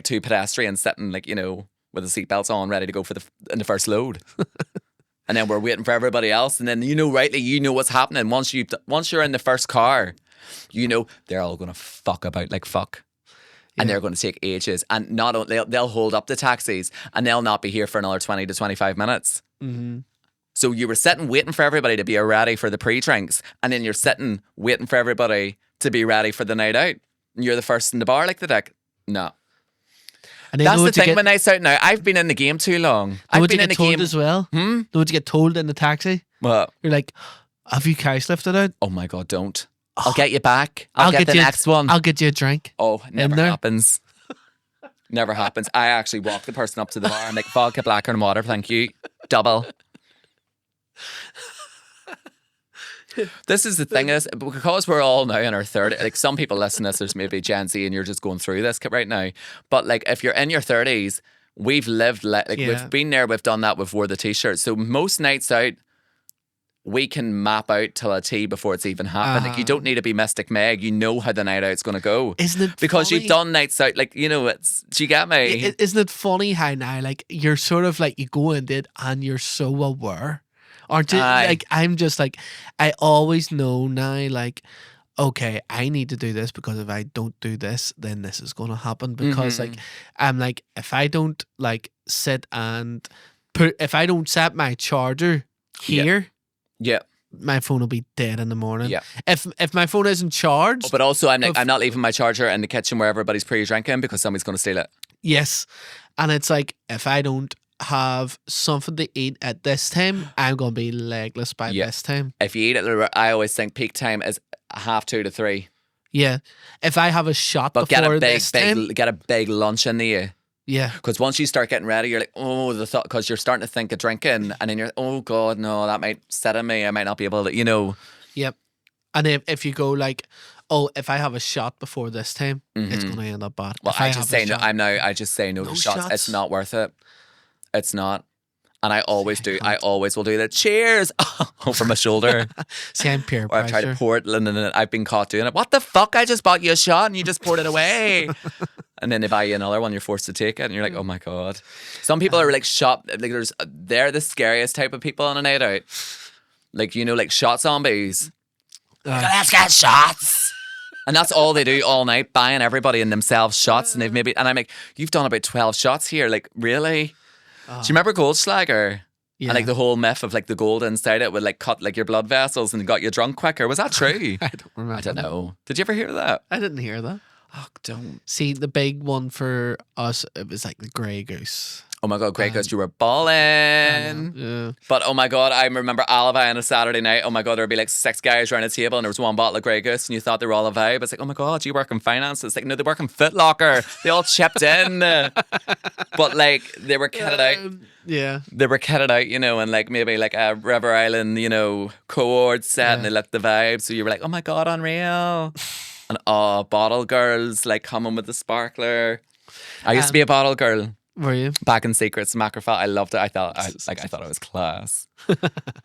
two pedestrians sitting, with the seatbelts on, ready to go in the first load. And then we're waiting for everybody else. And then, rightly, what's happening. Once you're in the first car, you know, they're all going to fuck about like fuck. And they're going to take ages. And not only they'll hold up the taxis and they'll not be here for another 20 to 25 minutes. Mm-hmm. So you were sitting waiting for everybody to be ready for the pre-drinks. And then you're sitting waiting for everybody to be ready for the night out. And you're the first in the bar like the dick. No. That's the thing with nights out now. I've been in the game too long. I've been in the game as well. Don't you get told in the taxi? What? You're like, have you carry lifted out? Oh my God, don't. I'll get you back. I'll get the next one. I'll get you a drink. Oh, never happens. Never happens. I actually walk the person up to the bar and like, vodka, blacker and water, thank you. Double. This is the thing is, because we're all now in our 30s, like some people listen to this, there's maybe Gen Z and you're just going through this right now. But like if you're in your 30s, we've lived, we've been there, we've done that, we've wore the t-shirts. So most nights out, we can map out till a T before it's even happened. Like you don't need to be Mystic Meg. You know how the night out's going to go. Isn't it because funny? You've done nights out. Like, you know, do you get me? Isn't it funny how now, like, you're sort of like, you go and did and you're so aware. Aren't you? Like, I'm just like, I always know now, like, okay, I need to do this because if I don't do this, then this is going to happen. Because like, I'm like, if I don't like sit and if I don't set my charger here, my phone will be dead in the morning. Yeah. If my phone isn't charged. Oh, but also I'm not leaving my charger in the kitchen where everybody's pre-drinking because somebody's going to steal it. Yes. And it's like, if I don't have something to eat at this time, I'm going to be legless by this time. If you eat it, I always think peak time is 2:30 to 3. Yeah. If I have a shot before this time. Get a big lunch in you. Yeah. Because once you start getting ready, you're like, oh, the thought, because you're starting to think of drinking, and then you're, oh God, no, that might set in me. I might not be able to, you know. Yep. And if you go like, oh, if I have a shot before this time, it's going to end up bad. Well, I just say no. I just say no to shots. It's not worth it. It's not. And I always do. I always will do that. Cheers over my shoulder. See, I'm peer pressure. Or I've tried to pour it and then I've been caught doing it. What the fuck? I just bought you a shot and you just poured it away. And then they buy you another one, you're forced to take it, and you're like, oh my God. Some people are like they're the scariest type of people on a night out. Like, you know, like shot zombies. Let's get shots. And that's all they do all night, buying everybody and themselves shots. And and I'm like, you've done about 12 shots here. Like, really? Do you remember Goldschlager? Yeah. And like the whole myth of like the gold inside it would like cut like your blood vessels and got you drunk quicker. Was that true? I don't remember. I don't know. Did you ever hear that? I didn't hear that. Oh, don't. See, the big one for us, it was like the Grey Goose. Oh my God, Grey Goose, you were balling. Yeah. But oh my God, I remember Alibi on a Saturday night. Oh my God, there would be like 6 guys around a table and there was one bottle of Grey Goose and you thought they were all a vibe. It's like, oh my God, you work in finance? It's like, no, they work in Foot Locker. They all chipped in. But like, they were kitted out. Yeah. They were kitted out, you know, and like maybe like a River Island, you know, cohort set and they lit the vibe. So you were like, oh my God, unreal. And bottle girls like coming with the sparkler. I used to be a bottle girl. Were you? Back in Secrets, Macrofat. I loved it. I thought it was class.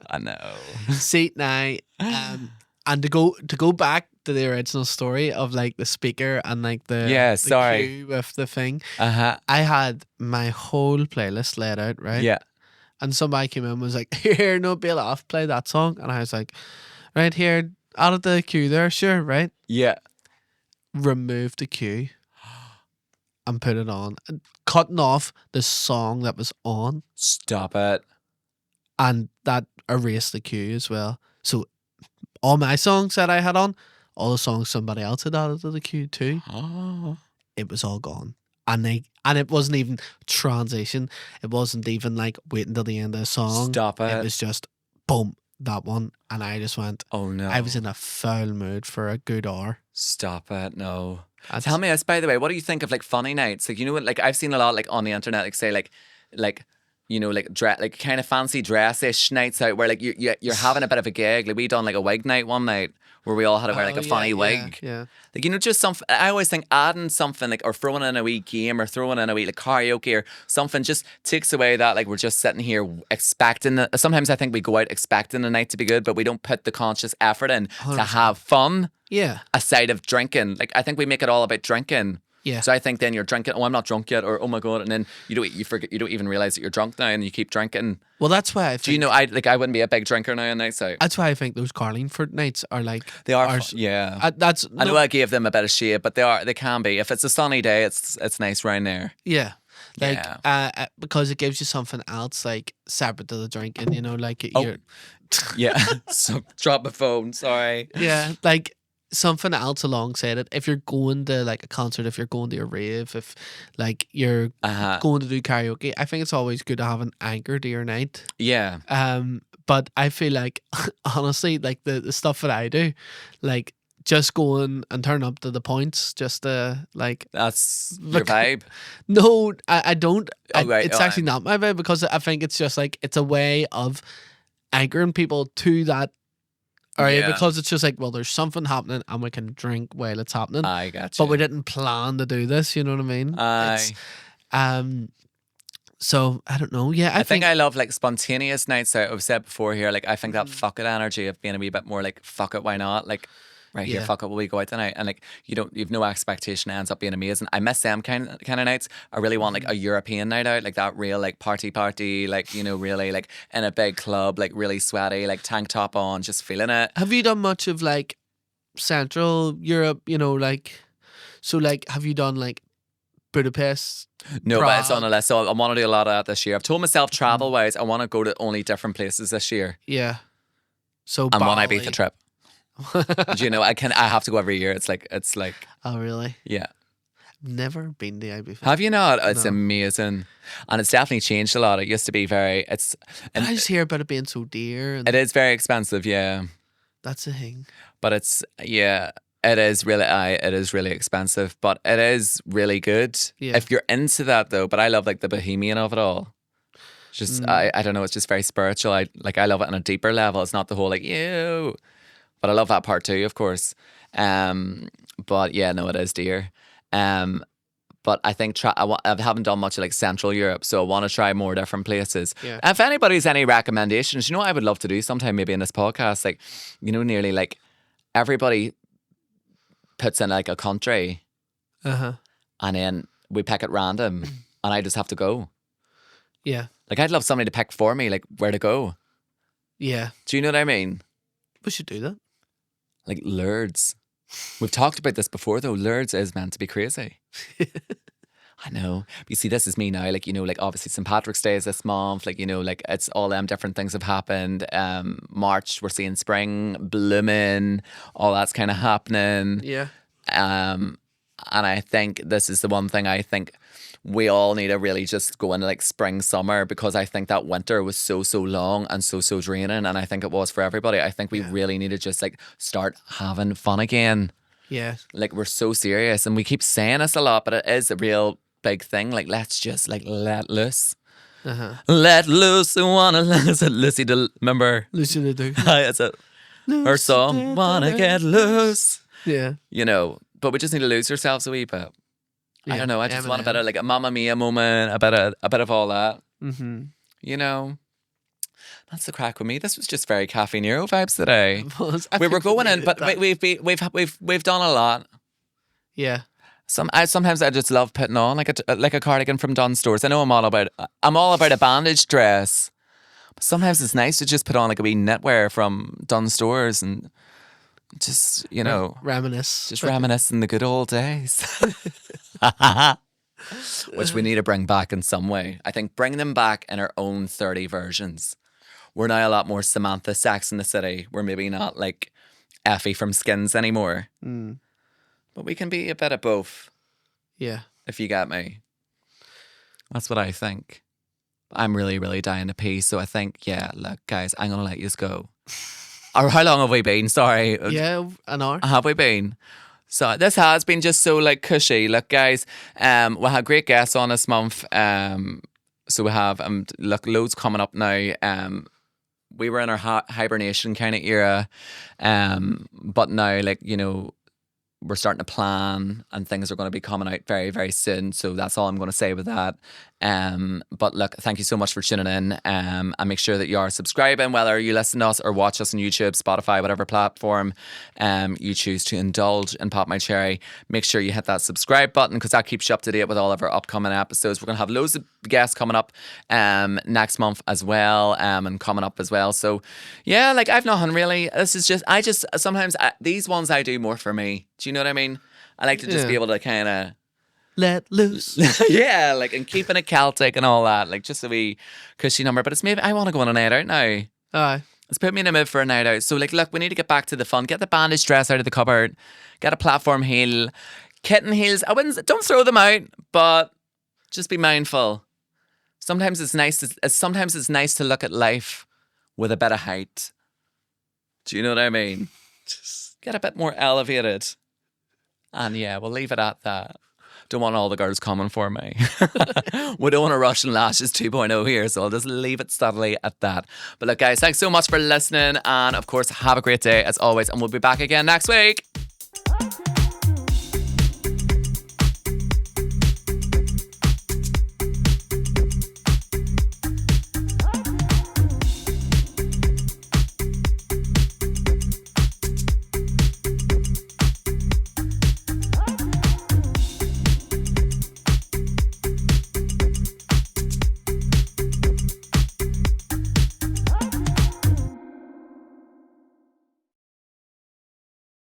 I know. See now, and to go back to the original story of like the speaker and like the queue with the thing. I had my whole playlist laid out, right? Yeah. And somebody came in and was like, "Here, no bail off, play that song." And I was like, "Right here, out of the queue there, sure, right?" Yeah. Remove the queue and put it on, cutting off the song that was on. Stop it. And that erased the queue as well. So all my songs that I had on, all the songs somebody else had added to the queue too, it was all gone. And it wasn't even transition. It wasn't even like waiting till the end of the song. Stop it. It was just boom, that one. And I just went, oh no. I was in a foul mood for a good hour. Stop it, no. Tell me this, by the way, what do you think of like funny nights? Like, you know what, like I've seen a lot like on the internet, like say like you know, like like kind of fancy dress-ish nights out where like you're having a bit of a gig. Like we done like a wig night one night where we all had to wear like a funny wig. Yeah. Like, you know, just something, I always think adding something like, or throwing in a wee game or throwing in a wee like karaoke or something just takes away that like we're just sitting here expecting sometimes I think we go out expecting the night to be good, but we don't put the conscious effort in 100%. To have fun. Yeah. Aside of drinking. Like I think we make it all about drinking. Yeah. So I think then you're drinking. Oh, I'm not drunk yet, or oh my god, and then you forget, you don't even realize that you're drunk now, and you keep drinking. Well, that's why I think. Do you know? I wouldn't be a big drinker now on nights out. That's why I think those Carlingford nights are like They are. Yeah. That's. I know I gave them a bit of shade, but they can be. If it's a sunny day, it's nice round there. Yeah. Like, because it gives you something else, like separate to the drinking. You know, like you're. Yeah. So drop my phone. Sorry. Yeah, like something else alongside it. If you're going to like a concert, if you're going to a rave, if like you're going to do karaoke, I think it's always good to have an anchor to your night. Yeah. But I feel like honestly, like the stuff that I do, like just going and turn up to the points, just to like. That's your vibe. No, I don't. Right, it's actually not my vibe, because I think it's just like it's a way of anchoring people to that. All right, because it's just like, well, there's something happening and we can drink while it's happening. I got you. But we didn't plan to do this, you know what I mean? So I don't know. Yeah, I think I love like spontaneous nights out. I've said before here, like I think that fuck it energy of being a wee bit more like fuck it, why not? Like right here, fuck it, will we go out tonight? And like you've no expectation, it ends up being amazing. I miss them kind of nights. I really want like a European night out, like that real like party, like really like in a big club, like really sweaty, like tank top on, just feeling it. Have you done much of like Central Europe? You know, like so like have you done like Budapest? No, Prague? but it's on the list. So I want to do a lot of that this year. I've told myself travel wise, I want to go to only different places this year. Yeah. So and one Ibiza trip. Do you know, I have to go every year. It's like oh really? Yeah. I've never been to Ibiza. Have you not? It's amazing. And it's definitely changed a lot. It used to be very and I just hear about it being so dear, and it is very expensive, yeah. That's the thing. But it is really expensive, but it is really good. Yeah. If you're into that though, but I love like the bohemian of it all. Just I don't know, it's just very spiritual. I love it on a deeper level. It's not the whole like ew. But I love that part too, of course. But yeah, no, it is dear. But I think I haven't done much of like Central Europe, so I want to try more different places. Yeah. If anybody's any recommendations, you know what I would love to do sometime maybe in this podcast, like, you know, nearly like everybody puts in like a country and then we pick at random and I just have to go. Yeah. Like I'd love somebody to pick for me, like where to go. Yeah. Do you know what I mean? We should do that. Like Lourdes. We've talked about this before though. Lourdes is meant to be crazy. I know. But you see, this is me now. Like, you know, like obviously St. Patrick's Day is this month. Like, you know, like it's all them different things have happened. March, we're seeing spring blooming. All that's kind of happening. Yeah. And I think this is the one thing I think we all need to really just go into like spring, summer, because I think that winter was so long and so draining, and I think it was for everybody. I think we really need to just like start having fun again. Yeah. Like we're so serious and we keep saying this a lot, but it is a real big thing. Like let's just like let loose. Let loose, I wanna lose it. Lucy, remember? Lucy do. It's her song, wanna get loose. Yeah. You know, but we just need to lose ourselves a wee bit. I don't know. I just want a bit of like a Mamma Mia moment, a bit of all that. Mm-hmm. You know, that's the crack with me. This was just very Cafe Nero vibes today. We were going in, but we've done a lot. Yeah. Sometimes I just love putting on like a cardigan from Dunn Stores. I know I'm all about a bandage dress. But sometimes it's nice to just put on like a wee knitwear from Dunn Stores and just, you know, reminisce. Just reminiscing the good old days. Which we need to bring back in some way. I think bring them back in our own 30 versions. We're now a lot more Samantha, Sex in the City. We're maybe not like Effie from Skins anymore. But we can be a bit of both. Yeah. If you get me. That's what I think. I'm really, really dying to pee. So I think, yeah, look, guys, I'm going to let you go. Or how long have we been? Sorry. Yeah, an hour. Have we been? So this has been just so like cushy. Look, guys, we had great guests on this month. So we have look, loads coming up now. We were in our hibernation kind of era, but now, like, you know, we're starting to plan, and things are going to be coming out very, very soon. So that's all I'm going to say with that. But look, thank you so much for tuning in. And make sure that you are subscribing, whether you listen to us or watch us on YouTube, Spotify, whatever platform you choose to indulge and pop my cherry. Make sure you hit that subscribe button, because that keeps you up to date with all of our upcoming episodes. We're going to have loads of guests coming up next month as well, and coming up as well. So yeah, like I've nothing really. This is just, sometimes these ones I do more for me. Do you know what I mean? I like to just be able to kind of let loose. yeah, like, and keeping it Celtic and all that, like just a wee cushy number. But it's maybe I want to go on a night out now. Aye. It's put me in a mood for a night out. So like, look, we need to get back to the fun. Get the bandage dress out of the cupboard. Get a platform heel, kitten heels. Don't throw them out, but just be mindful. Sometimes it's nice to look at life with a bit of height. Do you know what I mean? Just get a bit more elevated. And yeah, we'll leave it at that. Don't want all the girls coming for me. We don't want to rush and lashes 2.0 here, so I'll just leave it steadily at that. But look, guys, thanks so much for listening. And of course, have a great day as always. And we'll be back again next week.